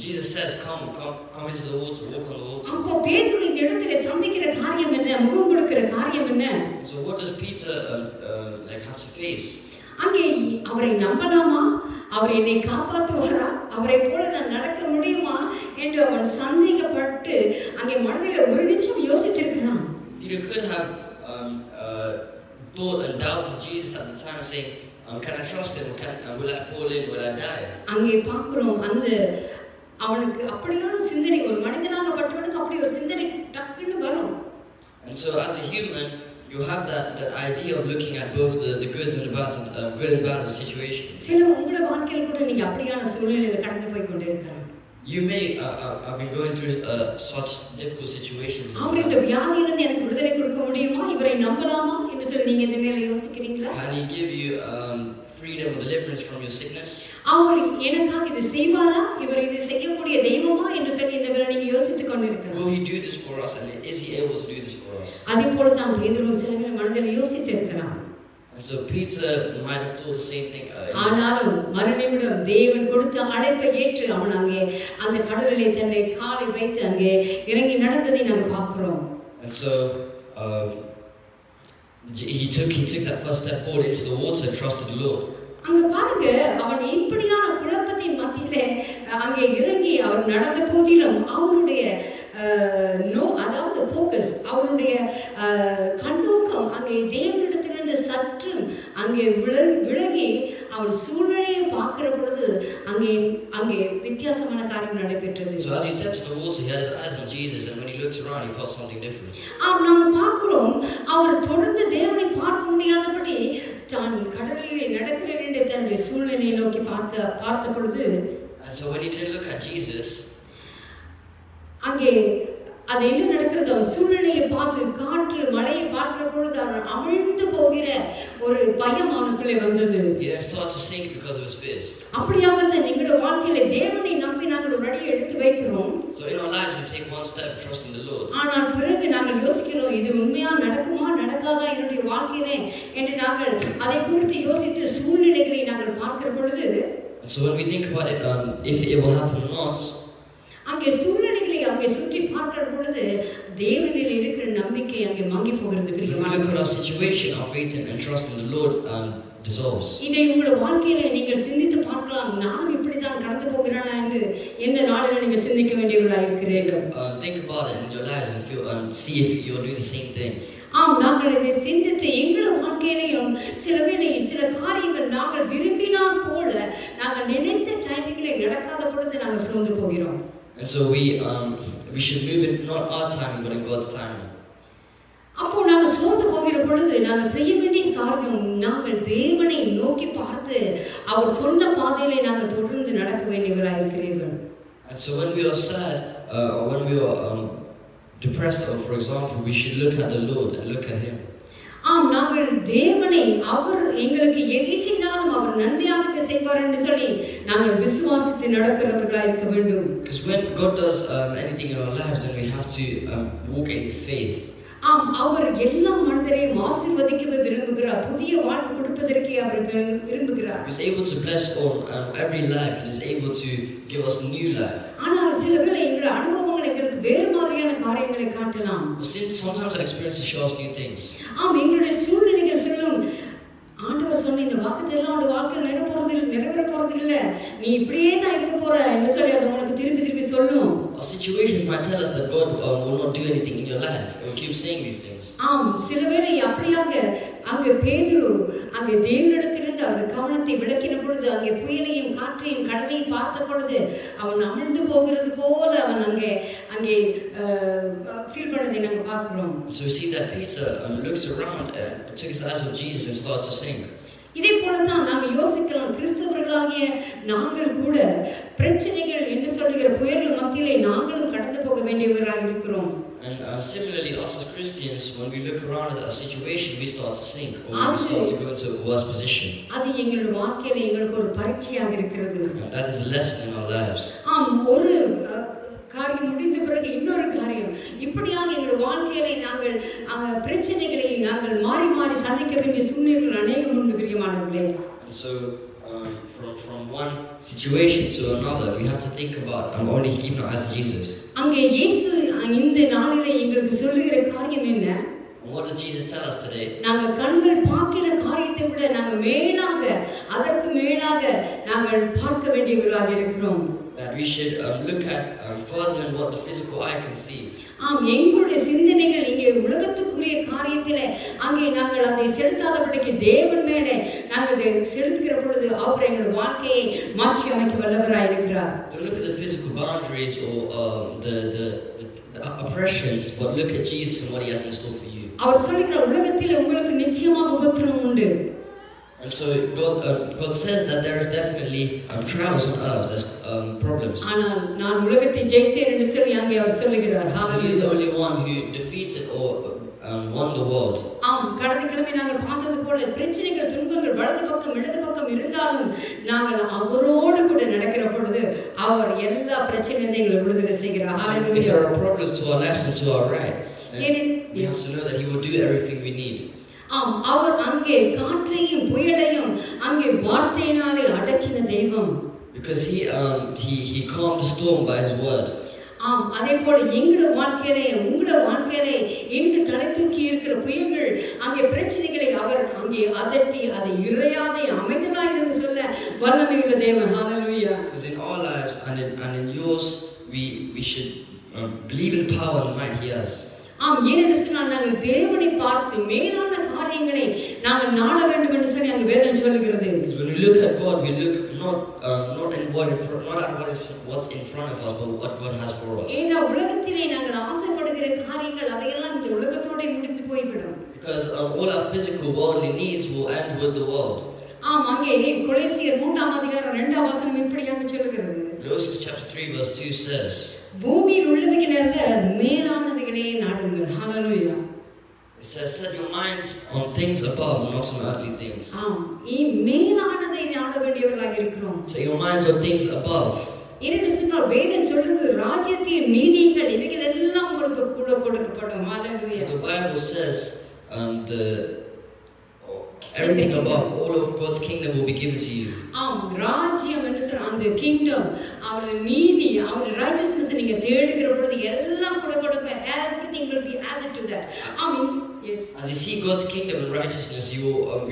Jesus says, come into the water, walk on the water. அப்போ பேதுரு இந்த இடத்திலே சந்திக்கிற காரியம் என்ன? முகம் கொடுக்கிற காரியம் என்ன? So what does Peter have to face? அங்கே அவரை நம்பலாமா? அவர் என்னை காப்பாற்றுவாரா? அவரை போல நான் நடக்க முடியுமா என்று அவன் சந்தேகப்பட்டு அங்கே மனதில் ஒரு நிமிஷம் யோசித்திருக்கலாம். Peter could have thought and doubted Jesus at the time, saying, "Can I trust him? Will I fall in? Will I die?" அங்கே பார்க்கிறோம் அந்த அவனுக்கு அப்படியான சிந்தனை, ஒரு மனிதனாக பட்டவனுக்கு அப்படி ஒரு சிந்தனை டக்குன்னு வரும். And so, as a human, you have that idea of looking at both the goods and the bad, good and bad of the situation. சில உங்களோட வாழ்க்கையில கூட நீங்க அப்படியான சூழ்நிலையில கடந்து போய் கொண்டே இருக்கலாம். You may have been going through such difficult situations. அவருடைய வியாதியிலிருந்து எனக்கு விடுதலை கொடுக்க முடியுமா, இவரை நம்பலாமா என்று சொல்லி நீங்க இந்த நேரத்துல யோசிக்கிறீங்களா? Can he give you freedom or deliverance from your sickness? அவர் எனக்காக இதை செய்வாரா, இவர் இதை செய்யக்கூடிய தெய்வமா என்று சொல்லி இந்த நேரத்துல நீங்க யோசித்துக் கொண்டிருக்கலாம். Will he do this for us, and is he able to do this for us? அதே போல தான் பேதுரு சில நேரம் மனதில் யோசித்து இருக்கலாம். And so Peter might have thought the same thing. ஆனாலும் மறுநிமிடம் தேவன் கொடுத்த அழைப்பை ஏற்று அவன் அங்கே அந்த கடலிலே தன்னை காலை வைத்து அங்கே இறங்கி நடந்ததை நாங்கள் பார்க்கிறோம். And so he took that first step forward into the water and trusted the Lord. அங்க பாருங்க, அவன் இப்படியான குழப்பத்தின் மத்தியிலே அங்கே இறங்கி அவர் நடந்த போதிலும் அவருடைய அதாவது போக்கஸ், அவருடைய கண்ணோக்கம் அங்கே தேவனிடத்திலிருந்து சற்று அங்கே விலகி அவன் சூழ்நிலையை பார்க்கிற பொழுது அங்கே வித்தியாசமான காரியம் நடைபெற்றது. So as he steps in the water, he had his eyes on Jesus, and when he looks around, he felt something different. நாங்க பார்க்கிறோம், அவர் தொடர்ந்து தேவனை பார்க்க முடியாதபடி தான் கடலிலே நடக்கிறேன் என்று தன்னுடைய சூழ்நிலையை நோக்கி பார்த்த பொழுது, and so when he didn't look at Jesus, அங்கே அது என்ன நடக்கிறது, அவன் சூழ்நிலையை பார்த்து காற்று மழையை பார்க்கிற பொழுது அவன் அமிழ்ந்து போகிற ஒரு பயம் அவனுக்குள்ளே வந்தது. He then started to sink because of his fears. அப்படியாகத்தான் எங்களுடைய வாழ்க்கையில தேவனை நம்பி நாங்கள் ஒரு அடி எடுத்து வைக்கிறோம். So in our lives we take one step trusting the Lord. ஆனால் பிறகு நாங்கள் யோசிக்கிறோம், இது உண்மையா நடக்குமா நடக்காதா என்னுடைய வாழ்க்கையிலே என்று நாங்கள் அதை குறித்து யோசித்து சூழ்நிலைகளை நாங்கள் பார்க்கிற பொழுது, so when we think about it, if it will happen or not, அங்கே சூழ்நிலைகளை அங்கே சுற்றி பார்க்கிற பொழுது தேவனில் இருக்கிற நம்பிக்கை அங்கே மங்கி போகிறது. when we look at our situation, our faith and trust in the Lord dissolves. இதை உங்களுடைய வாழ்க்கையில நீங்கள் சிந்தித்து பார்க்கலாம், நானும் இப்படிதான் கடந்து போகிறேனா என்று எந்த நாளில நீங்க சிந்திக்க வேண்டியவர்களாக இருக்கிறீர்கள். Think about it in your lives and feel, see if you are doing the same thing. நாங்கள் இதை சிந்தித்து எங்களுடைய வாழ்க்கையிலையும் சில காரியங்கள் நாங்கள் விரும்பினால் போல நாங்கள் நினைத்த டைமிங்கிலே நடக்காத பொழுது நாங்கள் சோர்ந்து போகிறோம். And so we should move it not our timing but in God's timing. அப்போ நாங்கள் சோர்ந்து போகிற பொழுது நாங்கள் செய்ய வேண்டிய காரியம், நாங்கள் தேவனை நோக்கி பார்த்து அவர் சொன்ன பாதையிலே நாங்கள் தொடர்ந்து நடக்க வேண்டியவர்களாக இருக்கிறீர்கள். And so when we are sad or when we are depressed, or for example, we should look at the Lord and look at him. நாங்கள் தேவனை அவர் எங்களுக்கு எதை செய்தாலும் அவர் நன்மையாக செய்வார் என்று சொல்லி நாங்கள் விசுவாசித்து நடக்கிறவர்களாக இருக்க வேண்டும். Because when God does anything in our lives, then we have to walk in faith. அவர் எல்லா மனிதரையும் ஆசீர்வதிக்க விரும்புகிறார், புதிய வாழ்வு கொடுப்பதற்கு அவர் விரும்புகிறார். He is able to bless all every life. He is able to give us new life. ஆனால் சில வேளை எங்களுடைய அனுபவங்கள் எங்களுக்கு வேறு மாதிரியான காரியங்களை காட்டலாம். Since sometimes our experiences show us new things. எங்களுடைய சூழ்நிலைகள் சொல்லும், ஆண்டவர் சொன்ன இந்த வாக்குத்தத்தம் உன் வாழ்க்கையில் நிறைவேற போறது இல்ல, நீ இப்படியே தான் இருக்க போற என்று சொல்லி அது உங்களுக்கு திருப்பி சொல்லும். Our situations might tell us that God will not do anything in your life. He will keep saying these things. சில வேளை அப்படியாக அங்கே பேதுரு அங்கே தேவனிடத்திலிருந்து அவர் கவனத்தை விளக்கின பொழுது அங்கே புயலையும் காற்றையும் கடலையும் பார்த்த பொழுது அவன் அமிழ்ந்து போகிறது போல அவன் அங்கே ஃபீல் பண்ணதை நாங்கள் பார்க்கிறோம். So we see that Peter looked around and took his eyes off Jesus and started to sink. இதே போலதான் நாங்கள் யோசிக்கலாம், கிறிஸ்தவர்களாகிய நாங்கள் கூட பிரச்சனைகள் என்று சொல்லுகிற புயல்கள் மத்தியிலே நாங்களும் கடந்து போக வேண்டியவர்களாக இருக்கிறோம். And similarly, us as Christians, when we look around at a situation, we start to sink, or we start to go into a worse position. அது எங்களுடைய வாழ்க்கையில எங்களுக்கு ஒரு பரீட்சையாக இருக்கிறது. And that is a lesson in our lives. ஒரு காரியம் முடிந்த பிறகு இன்னொரு காரியம், இப்படியாக எங்களுடைய வாழ்க்கையில நாங்கள் பிரச்சனைகளை நாங்கள் மாறி மாறி சந்திக்க வேண்டிய சூழ்நிலைகள் அநேகம் உண்டு பிரியமானவர்களே. And so from one situation to another, we have to think about only keeping our eyes on Jesus. அங்கே இயேசு இந்த நாளிலே எங்களுக்கு சொல்லுகிற காரியம் என்ன? What does Jesus tell us today? நாங்கள் கண்கள் பார்க்கிற காரியத்தை விட நாங்கள் மேலாக, அதற்கு மேலாக நாங்கள் பார்க்க வேண்டியவர்களாக இருக்கிறோம். that we should look at further than what the physical eye can see. ஆம், எங்களுடைய சிந்தனைகள் இங்கே உலகத்துக்குரிய காரியத்திலே அங்கே நாங்கள் அதை செலுத்தாதபடிக்கு தேவன் மேலே நாங்கள் அதை செலுத்துகிற பொழுது அவர் எங்கள் வாழ்க்கையை மாற்றி அமைக்க வல்லவராய் இருக்கிறார். Don't look at the physical boundaries or the oppressions, but look at Jesus and what He has in store for you. அவர் சொல்லுகிறார், உலகத்தில் உங்களுக்கு நிச்சயமாக உபத்திரவம் உண்டு. And so God says that there is definitely trials on earth, there's problems. ஆனால் நான் உலகத்தை ஜெயித்தேன் என்று சொல்லி அங்கே அவர் சொல்லுகிறார். He is the only one who defeats it or won the world. ஆம், கடந்த கிழமை நாங்கள் பார்த்தது போல பிரச்சனைகள் துன்பங்கள் வலது பக்கம் இடது பக்கம் இருந்தாலும் நாங்கள் அவரோடு கூட நடக்கிற பொழுது அவர் எல்லா பிரச்சனையிலிருந்து எங்களை விடுதலை செய்கிறார். If there are problems to our left and to our right, we have to know that He will do everything we need. ஆம், அவர் அங்கே காற்றையும் புயலையும் அங்கே வார்த்தையினாலே அடக்கின தெய்வம். Because he calmed the storm by His word. ஆம், அதே போல எங்களோட வாழ்க்கையிலே உங்களோட வாழ்க்கையிலே இன்று தலை தூக்கி இருக்கிற புயல்கள் அங்கே பிரச்சனைகளை அவர் அங்கே அதட்டி அதை இறையாதை அமைதலாய் என்று சொல்ல வல்லமையுள்ள தேவன். ஹல்லேலூயா. Because in our lives and in yours we should believe in power and might He has. ஆம், ஏனென்று சொன்னால் நாங்கள் தேவனை பார்த்து மேலான காரியங்களை நாங்கள் நாட வேண்டும் என்று சொல்லி அங்கே வேதம் சொல்லுகிறது. When we look at God, we look not at what's in front of us, but what God has for us. ஏன்னா உலகத்திலே நாங்கள் ஆசைப்படுகிற காரியங்கள் அவையெல்லாம் இந்த உலகத்தோட முடிந்து போய்விடும். Because all our physical worldly needs will end with the world. ஆம், அங்கே கொலோசியர் 3ஆம் அதிகாரம் 2ஆம் வசனம் இப்படியாக சொல்லுகிறது. Colossians chapter 3 verse 2 says, பூமியில் உள்ளவைகளிலிருந்து மேலானவைகளே நாடுங்கள். ஹல்லேலூயா. It says, set your minds on things above, not on earthly things. ஆம், மேலானதை நாட வேண்டியவர்களாக இருக்கிறோம். Set your minds on things above. ஏனென்று சொன்னால் வேதம் சொல்லுது ராஜ்யத்தின் நீதிகள் இவைகள் எல்லாம் உங்களுக்கு கூட கொடுக்கப்படும். ஹல்லேலூயா. The Bible says everything above, all of God's kingdom will be given to you. ஆம், ராஜ்யம் என்று சொன்ன அந்த கிங்டம், அவருடைய நீதி, அவருடைய righteousness நீங்க தேடுகிற பொழுது எல்லாம் கூட கொடுப்பேன். Everything will be added to that. Yes. As you see God's kingdom and righteousness, you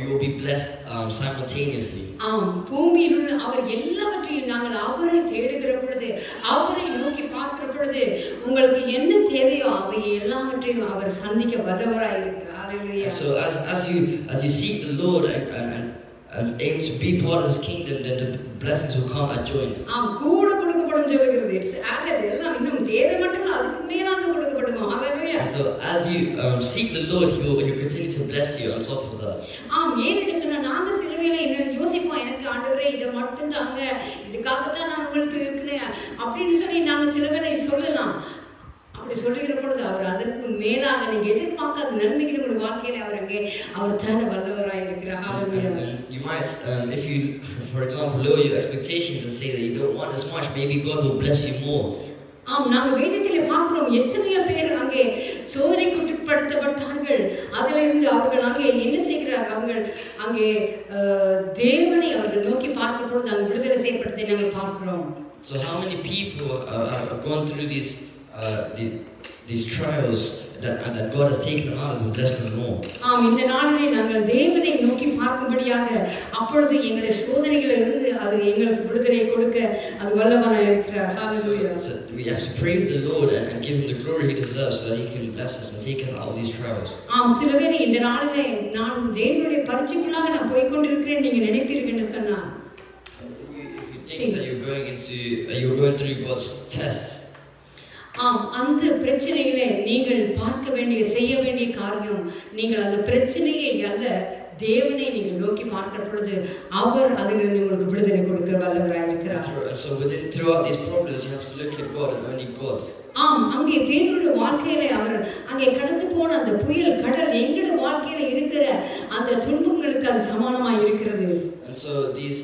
will be blessed simultaneously. ஆம், பூமியில் உள்ள அவர் எல்லாவற்றையும் நாங்கள் அவரை தேடுகிற பொழுது, அவரை நோக்கி பார்க்கிற பொழுது உங்களுக்கு என்ன தேவையோ அவை எல்லாவற்றையும் அவர் சந்திக்க வல்லவராய் இருக்கிறார். Hallelujah. So as you seek the Lord and aim to be part of His kingdom, then the blessings will come adjoined. ஆம், கூட கொடுக்கப்படும் சொல்லுகிறது. It's added. எல்லாம் இன்னும் தேவை மட்டும் இல்ல, அதுக்கு மேலாக கொடுக்கப்படுமா. Hallelujah. So as you seek the Lord, He will continue to bless you on top of that. ஆம், ஏன்னு சொன்னா நாங்க சில வேளை என்ன யோசிப்போம், எனக்கு ஆண்டவரே இதை மட்டும் தாங்க, இதுக்காகத்தான் நான் உங்களுக்கு இருக்கிறேன் அப்படின்னு சொல்லி நாங்க சில வேளை சொல்லலாம். அப்படி சொல்லுகிற பொழுது அவர் அதற்கு மேலாக நீங்க எதிர்பார்க்காத நன்மைகள் உங்கள் வாழ்க்கையில அவர் தர வல்லவராய் இருக்கிறார். Hallelujah. You might, if you, for example, lower your expectations and say that you don't want as much, maybe God will bless you more. ஆம், நாங்க வேதத்திலே பார்க்கிறோம் எத்தனையோ பேர் அங்கே சோதனைக்கு உட்படுத்தப்பட்டார்கள். அதில் இருந்து அவர்கள் அங்கே என்ன செய்கிறார், அவர்கள் அங்கே தேவனை அவர்கள் நோக்கி பார்க்கும் பொழுது அங்கே விடுதலை செய்யப்பட்டதை நாங்கள் பார்க்கிறோம். So how many people have gone through these trials that God has taken them out and blessed them more? ஆம், இந்த நாளிலே நாங்கள் தேவனை நோக்கி பார்க்கும்படியாக அப்பொழுது எங்களுடைய சோதனைகளில் இருந்து அது எங்களுக்கு விடுதலை கொடுக்க அது வல்லவராய் இருக்கிறார். Hallelujah. So we have to praise the Lord and give Him the glory He deserves, so that He can bless us and take us out of these trials. ஆம், சில பேர் இந்த நாளிலே நான் தேவனுடைய பரீட்சைக்குள்ளாக நான் போய் கொண்டிருக்கிறேன் நீங்க நினைப்பீர்கள் என்று சொன்னார். If you think that you're going through God's tests, ஆம், அந்த பிரச்சனைகளை நீங்கள் பார்க்க வேண்டிய செய்ய வேண்டிய காரியம், நீங்கள் அந்த பிரச்சனையை அல்ல தேவனை நீங்கள் நோக்கி பார்க்கிற பொழுது அவர் அதிலிருந்து உங்களுக்கு விடுதலை கொடுக்கிற வல்லவராய் இருக்கிறார். So throughout these problems, you have to look at God and only God. ஆம், அங்கே பேதுருடைய வாழ்க்கையில அவர் அங்கே கடந்து போன அந்த புயல் கடல் எங்களுடைய வாழ்க்கையில இருக்கிற அந்த துன்பங்களுக்கு அது சமானமாய் இருக்கிறது. And so these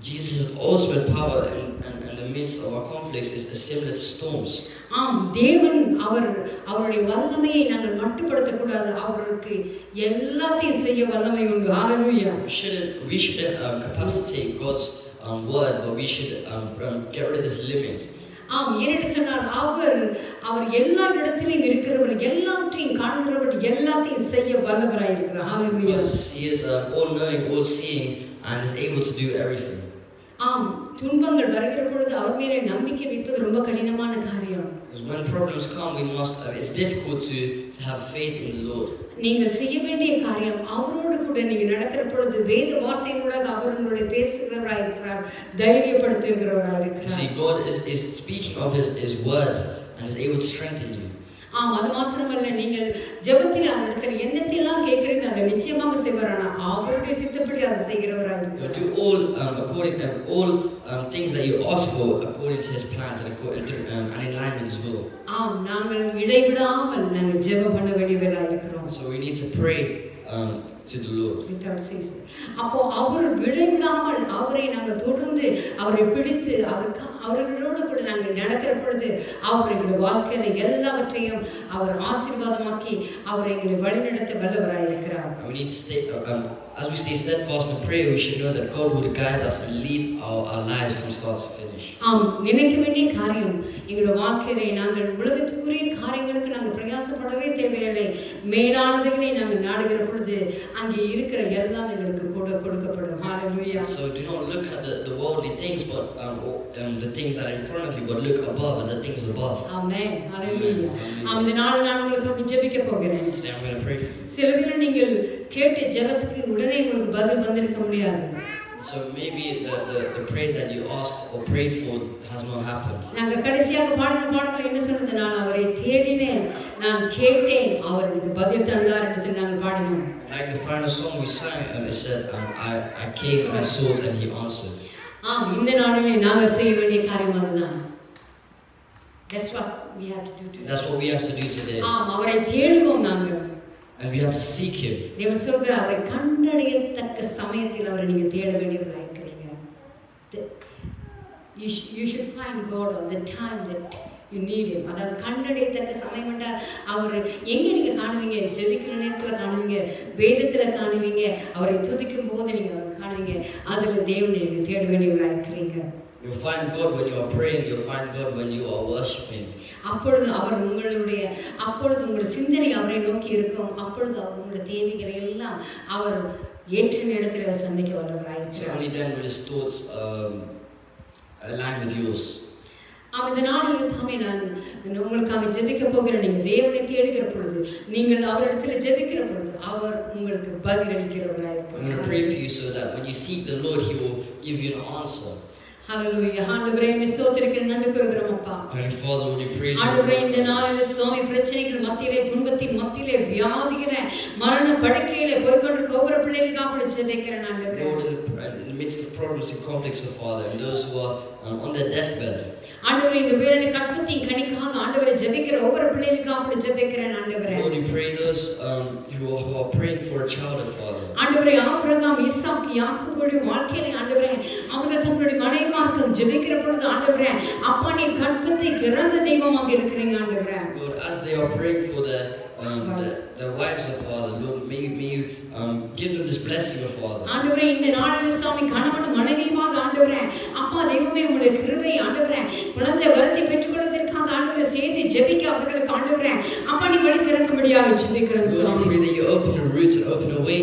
Jesus has also had power in the midst of our conflicts is similar to storms. ஆம், தேவன் அவருடைய வல்லமையை நாங்கள் மட்டுப்படுத்தக்கூடாது. அவருக்கு எல்லாத்தையும் செய்ய வல்லமை உண்டு. Hallelujah. We shouldn't capacitate God's word, but we should get rid of this limit. ஆம், ஏனென்று சொன்னால் அவர் எல்லா இடத்திலும் இருக்கிறவர், எல்லாவற்றையும் காண்கிறவர், எல்லாத்தையும் செய்ய வல்லவராய் இருக்கிறார். Hallelujah. He is all knowing, all seeing, and is able to do everything. ஆம், துன்பங்கள் வருகிற பொழுது அவர் மேலே நம்பிக்கை வைப்பது ரொம்ப கடினமான காரியம். Because when problems come, it's difficult to have faith in the Lord. நீங்கள் செய்ய வேண்டிய காரியம் அவரோடு கூட நீங்க நடக்கிற பொழுது வேத வார்த்தைகளோட அவர் உங்களுடைய பேசுகிறவராய் இருக்கிறார், தைரியப்படுத்துகிறவராய் இருக்கிறார். See, God is speaking of His word and is able to strengthen you. ஆம், அது மாத்திரமல்ல, நீங்கள் ஜெபத்தில் அவரிடத்தில் என்னத்தையெல்லாம் கேட்கிறீங்க அதை நிச்சயமாக செய்வாரானா அவருடைய சித்தப்படி அதை செய்கிறவராய் இருக்கிறார். Do all according all things that you ask for according to His plans and in line with His will. ஆம், நாங்கள் இடைவிடாமல் நாங்கள் ஜெபம் பண்ண வேண்டியவராய் இருக்கிறோம். So we need to pray to the Lord. அப்போ அவர் விடைவிடாமல் அவரை நாங்கள் தொடர்ந்து அவரை பிடித்து அவர்களோடு கூட நாங்கள் நடக்கிற பொழுது அவர் எங்களுடைய வாழ்க்கையில எல்லாவற்றையும் அவர் ஆசீர்வாதமாக்கி அவர் எங்களை வழிநடத்த வல்லவராய் இருக்கிறார். We need to stay as we stay steadfast in prayer, we should know that God will guide us and lead our lives from start to finish. ஆம், நினைக்க வேண்டிய காரியம் எங்களுடைய வாழ்க்கையிலே நாங்கள் உலகத்துக்குரிய காரியங்களுக்கு நாங்கள் பிரயாசப்படவே தேவையில்லை. மேலானவைகளை நாங்கள் நாடுகிற பொழுது அங்கே இருக்கிற எல்லாம் எங்களுக்கு கொடுக்கப்படும். ஹalleluya. So do not look at the worldly things, but the things that are in front of you, but look above at the things above. Amen. Hallelujah. ஆம், இந்த நாள் நான் உங்களுக்கு ஜெபிக்க போகிறேன். Today I'm going to pray for you. சில பேர் நீங்கள் கேட்ட ஜெபத்துக்கு உடனே உங்களுக்கு பதில் வந்திருக்க முடியாது. So maybe the prayer that you asked or prayed for has not happened. நாங்க கடைசியாக பாடின பாடல்கள் என்ன சொன்னது? நான் அவரை தேடினேன், நான் கேட்டேன், அவர் எனக்கு பதில் தந்தார் என்று சொல்லி நாங்கள் பாடினோம். Like the final song we sang, it said, I came and I sought and He answered. ஆம், இந்த நாளிலே நாங்கள் செய்ய வேண்டிய காரியம் அதுதான். That's what we have to do today. That's what we have to do today. ஆம், அவரை தேடுவோம் நாங்கள். And we have to seek Him. தேவன் சொல்கிறார், அவரை கண்டடையத்தக்க சமயத்தில் அவரை நீங்க தேட வேண்டியவர்களாக இருக்கிறீங்க. You should find God on the time that you need Him. அதாவது கண்டடையத்தக்க சமயம் என்றால் அவர் எங்க நீங்க காணுவீங்க? ஜெபிக்கிற நேரத்துல காணுவீங்க, வேதத்துல காணுவீங்க, அவரை துதிக்கும் போது நீங்க காணுவீங்க. அதுல தேவனை நீங்க தேட வேண்டியவர்களாக இருக்கிறீங்க. You'll find God when you are praying. You'll find God when you are worshiping. அப்பொழுது அவர் உங்களுடைய சிந்தனை அவரை நோக்கி இருக்கும். அப்பொழுது அவர் உங்களுடைய தேவைகளை எல்லாம் அவர் ஏற்ற நேரத்தில் சந்திக்க வல்லவராயிருக்கிறார். Only then will His thoughts align with yours. இந்த நாளில் தாமே நான் உங்களுக்காக ஜெபிக்க போகிறேன். நீங்கள் தேவனை தேடுகிற பொழுது, நீங்கள் அவரிடத்தில் ஜெபிக்கிற பொழுது அவர் உங்களுக்கு பதிலளிக்கிறவராயிருக்கிறார். I'm going to pray for you so that when you seek the Lord, He will give you an answer. Hallelujah. ஆண்டவரே, உம்மை ஸ்தோத்திரிக்கிறேன், நன்றி கூறுகிறோம் அப்பா. Heavenly Father, would you praise you? ஆண்டவரே, இந்த நாளில் சுவாமி பிரச்சனைகள் மத்தியிலே, துன்பத்தின் மத்தியிலே, வியாதிகள மரண படுக்கையிலே போய்க்கொண்டிருக்கிற ஒவ்வொரு பிள்ளைகளுக்காக ஜெபிக்கிறேன் ஆண்டவரே. Lord, in the midst of problems and conflicts, Father, and those who are on their deathbed. ஆண்டவரே, இந்த வேளை கற்பத்தின் கனிக்காக ஆண்டவரே ஜெபிக்கிற ஒவ்வொரு பிள்ளைகளுக்காக ஜெபிக்கிறேன் ஆண்டவரே. Lord, you pray those who are praying for a child, Father. ஆண்டவரே, ஆபிரகாம், ஈசாக்கு, யாக்கோபுடைய வாழ்க்கையிலே ஆண்டவரே அவர்கள் தங்களுடைய மனைவிமார்க்கு ஜெபிக்கிற பொழுது ஆண்டவரே அப்பா நீ கற்பத்தை திறந்த தெய்வமாக இருக்கிறீங்க ஆண்டவரே. Lord, as they are praying for their wives, Father, Lord, may you give them this blessing, Father. ஆண்டவரே, இந்த நாளில் சுவாமி கணவன் மனைவியாக ஆண்டவரே அப்பா தெய்வமே உம்முடைய கிருபை ஆண்டவரே குழந்தை வரத்தை பெற்றுக்கொள்வதற்காக ஆண்டவரே சேர்ந்து ஜெபிக்க அவர்களுக்கு ஆண்டவரே அப்பா நீ வழி திறக்கும்படியாக ஜெபிக்கிறேன் சுவாமி. Lord, I pray that you open the roots and open a way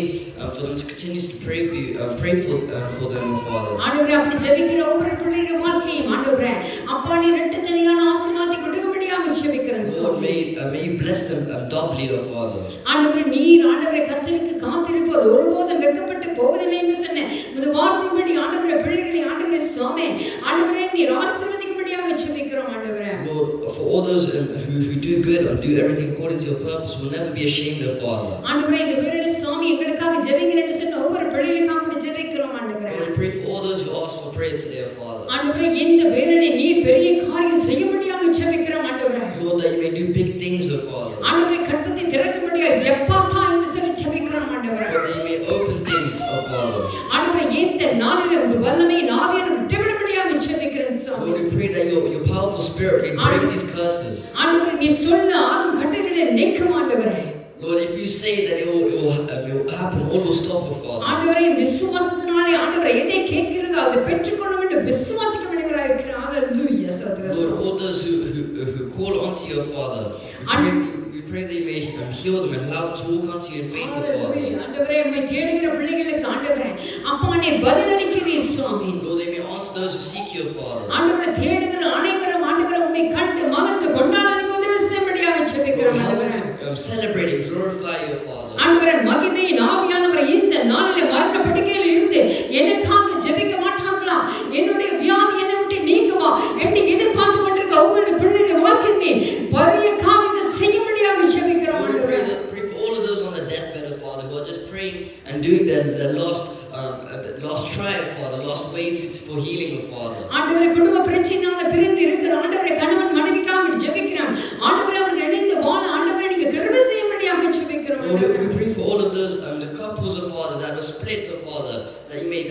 for them to continue to pray for you, pray for them, Father. ஆண்டவரே, அப்படி ஜெபிக்கிற ஒவ்வொரு பிள்ளைகளுடைய வாழ்க்கையும் ஆண்டவரே அப்பா நீ இரட்டத்தனையான ஆசீர்வாதத்தை கொடுக்கும்படியாக ஜெபிக்கிறேன் சுவாமி. Lord, may you bless them doubly, Father. ஆண்டவரே, நீர் ஆண்டவரே கர்த்தருக்கு காத்திருப்போர் ஒருபோதும் வெட்கப்பட்டு போவதில்லை என்று சொன்ன இந்த வார்த்தையின்படி ஆண்டவரே பிள்ளைகளை ஆண்டவரே சுவாமி ஆண்டவரே நீர் ஆசீர்வதிக்கும்படியாக ஜெபிக்கிறோம் ஆண்டவரே. Lord, for all those who do good and do everything according to your purpose will never be ashamed of, Father. ஆண்டவரே, இந்த வேளையிலே சுவாமி எங்களுக்காக ஜெபிக்கிறேன் என்று சொன்ன ஒவ்வொரு பிள்ளைகளுக்காக ஜெபிக்கிறோம் ஆண்டவரே. Lord, we pray for all those who ask for prayers today, Father. ஆண்டவரே, இந்த வேளையிலே நீர் பெரிய காரியம் செய்யும்படியாக ஜெபிக்கிறோம் ஆண்டவரே. Lord, that you may do big things, Father. ஆண்டவரே, கற்பத்தை திறக்கும்படியாக எப்பப்பா என்று சொல்லி ஜெபிக்கிறோம் ஆண்டவரே. Lord, that you may open things, Father. ஆண்டவரே, இந்த நாளிலே உங்க வல்லமை நாவியர் விட்டுவிடும்படியாக ஜெபிக்கிறேன் சுவாமி. Lord, we pray that your powerful spirit may break these curses. ஆண்டவரே, நீ சொன்ன ஆகும் கட்டளைகளை நீக்கும் ஆண்டவரே. Lord, if you say that it will happen, all will stop, Father. ஆண்டவரே, விசுவாசத்தினாலே ஆண்டவரே எதை கேட்கிறீர்களோ அதை பெற்றுக்கொள்ள வேண்டும் விசுவாசிக்க வேண்டியவராக இருக்கிறார். ஹalleluya. Lord, all those who call onto your Father, we pray that you may heal them and allow them to walk unto you in faith, O Father. ஆண்டவரே உம்மை தேடுகிற பிள்ளைகளுக்கு ஆண்டவரே அப்பா நீ பதிலளிக்கிறீர் சுவாமி. Lord, they may answer those who seek you, Father. ஆண்டவரே தேடுகிற அனைவரும் ஆண்டவரே உம்மை கண்டு மகிழ்ந்து கொண்டாட உதவி செய்யும்படியாக ஜெபிக்கிறோம் ஆண்டவரே. Celebrate and glorify you, Father. ஆண்டவரே மகிமையின் ஆவியானவர் இந்த நாளிலே மரண படுக்கையில் இருந்து எனக்காக ஜெபிக்க மாட்டாங்களா? என்னுடைய வியாதி என்னை விட்டு நீங்குமா என்று எதிர்பார்த்து கொண்டிருக்க ஒவ்வொரு பிள்ளைகளுடைய வாழ்க்கையை பெரிய காரியத்தை செய்யும்படியாக ஜெபிக்கிறோம் ஆண்டவரே. Pray for all of those on the deathbed, of Father, who are just praying and doing the last try, Father, last waits for healing, of Father. ஆண்டவரே குடும்ப பிரச்சனையால பிரிந்து இருக்கிற ஆண்டவரே கணவன் மனைவிக்காக ஜெபிக்கிறான். ஆண்டவரே அவர்கள் இணைந்து வாழ ஆண்டவரே நீங்க கிருபை செய்யும்படியாக ஜெபிக்கிறோம் ஆண்டவரே. We pray for all of those the couples, of Father, that were split, of Father, that you may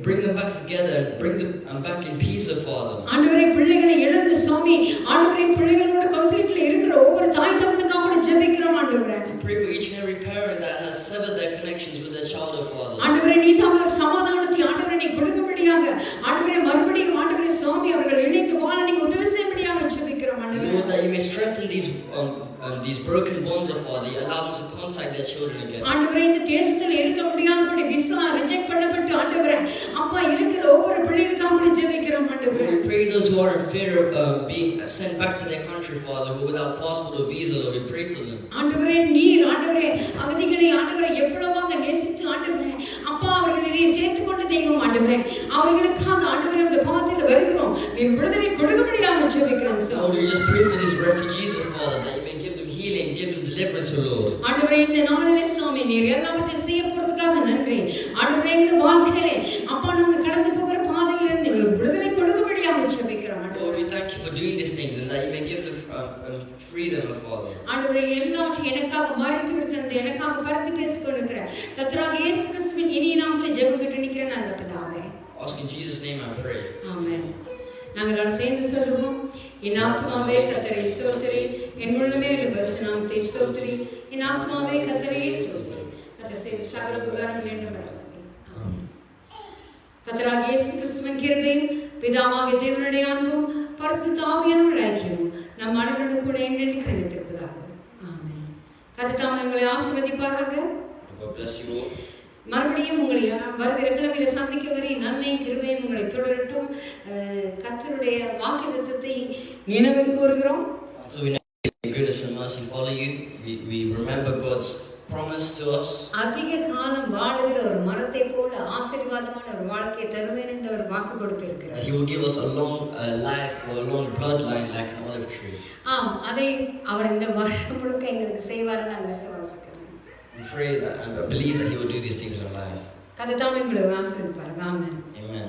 bring them back together and bring them back in peace, of Father. ஆண்டவரே பிள்ளைகளை இழந்து சுவாமி ஆண்டவரே பிள்ளைகளோட கான்ஃப்ளிக்ட்ல இருக்கிற ஒவ்வொரு தாய் தகப்பனுக்காக ஜெபிக்கிறோம் ஆண்டவரே. Pray for each and every parent that has severed their connections with their child, of Father. ஆண்டவரே நீ தாமே சமாதானத்தை ஆண்டவரே நீ கொடுக்கும்படியாக ஆண்டவரே மறுபடியும் ஆண்டவரே சுவாமி அவர்கள் இணைந்து வாழ நீங்க உதவி செய்யும்படியாக ஜெபிக்கிறோம் ஆண்டவரே. Lord, that you may strengthen these broken bonds, of Father. You allow them to contact their children again. ஆண்டவரே இந்த தேசத்துல இருக்க முடியாதபடி விசா ரிஜெக்ட் பண்ணப்பட்டு ஆண்டவரே அப்பா இருக்கிற ஒவ்வொரு பிள்ளைகளுக்காக ஜெபிக்கிறோம் ஆண்டவரே. We pray those who are in fear of being sent back to their country, Father, who without passport or visa, Lord, we pray for them. ஆண்டவரே நீர் ஆண்டவரே அகதிகளை ஆண்டவரே எவ்வளவாக நேசித்து ஆண்டவரே அப்பா அவர்களை நீ சேர்த்துக் கொண்ட தெய்வம் ஆண்டவரே அவர்களுக்காக ஆண்டவரே இந்த பாதையில வருகிறோம் நீர் விடுதலை கொடுக்கும்படியாக ஜெபிக்கிறோம் Lord, we just pray for these refugees, of Father, that you may give them healing, give them deliverance, O Lord. ஆண்டவரே இந்த நாளிலே சுவாமி நீர் எல்லாவற்றையும் செய்ய போறதுக்காக நன்றி. ஆண்டவரே இந்த வாழ்க்கையிலே அப்பா நாங்க கடந்து போகிற பாதையில இருந்து எங்களுக்கு விடுதலை கொடுக்கும்படியாக ஜெபிக்கிறோம். Lord, we thank you for doing these things and that you may give them freedom, of Father. ஆண்டவரே எல்லாவற்றையும் எனக்காக மறைத்து விட்டு எனக்காக பரிந்து பேசிக் கொண்டிருக்கிற கர்த்தராகிய இயேசு கிறிஸ்துவின் இனிய நாமத்தில் ஜெபம் நிற்கிற நல்ல பிதாவே. Ask in Jesus' name I pray. ஆமென். நாங்கள் சேர்ந்து சொல்லுவோம். என் ஆத்மாவே கர்த்தரை ஸ்தோத்திரி, என் உள்ளமே பரிசுத்த நாமத்தை ஸ்தோத்திரி, என் ஆத்மாவே கர்த்தரை ஸ்தோத்திரி. கர்த்தர் செய்த சகல உபகாரங்கள் என்றும் ஆமென். கர்த்தராகிய இயேசு கிறிஸ்துவின் கிருபையும் பிதாவாகிய தேவனுடைய அன்பும் பரிசுத்த ஆவியானவருடைய ஐக்கியமும் நம் அனைவரோடு கூட என்றென்றைக்கும் கிடைத்திருப்பதாக. ஆமென். கர்த்தர் தாமே உங்களை ஆசீர்வதிப்பாராக. God bless you all. மறுபடியும் உங்களை வருகிற கிழமையில சந்திக்க வரை நன்மையும் கிருபையும் உங்களை தொடரட்டும். கர்த்தருடைய வாக்குத்தத்தத்தை நினைவு கூறுகிறோம். So we know goodness and mercy follow you. We remember God's promise to us. அதிக காலம் வாழுகிற ஒரு மரத்தை போல ஆசீர்வாதமான ஒரு வாழ்க்கையை தருவேன் என்று அவர் வாக்கு கொடுத்திருக்கிறார். He will give us a long life or a long bloodline like an olive tree. ஆம், அதை அவர் இந்த வருஷம் முழுக்க எங்களுக்கு செய்வார் நான் விசுவாசிக்கிறேன். We pray that and believe that He will do these things in our life. கர்த்தர் தாமே உங்களை ஆசீர்வதிப்பார். ஆமென். Amen.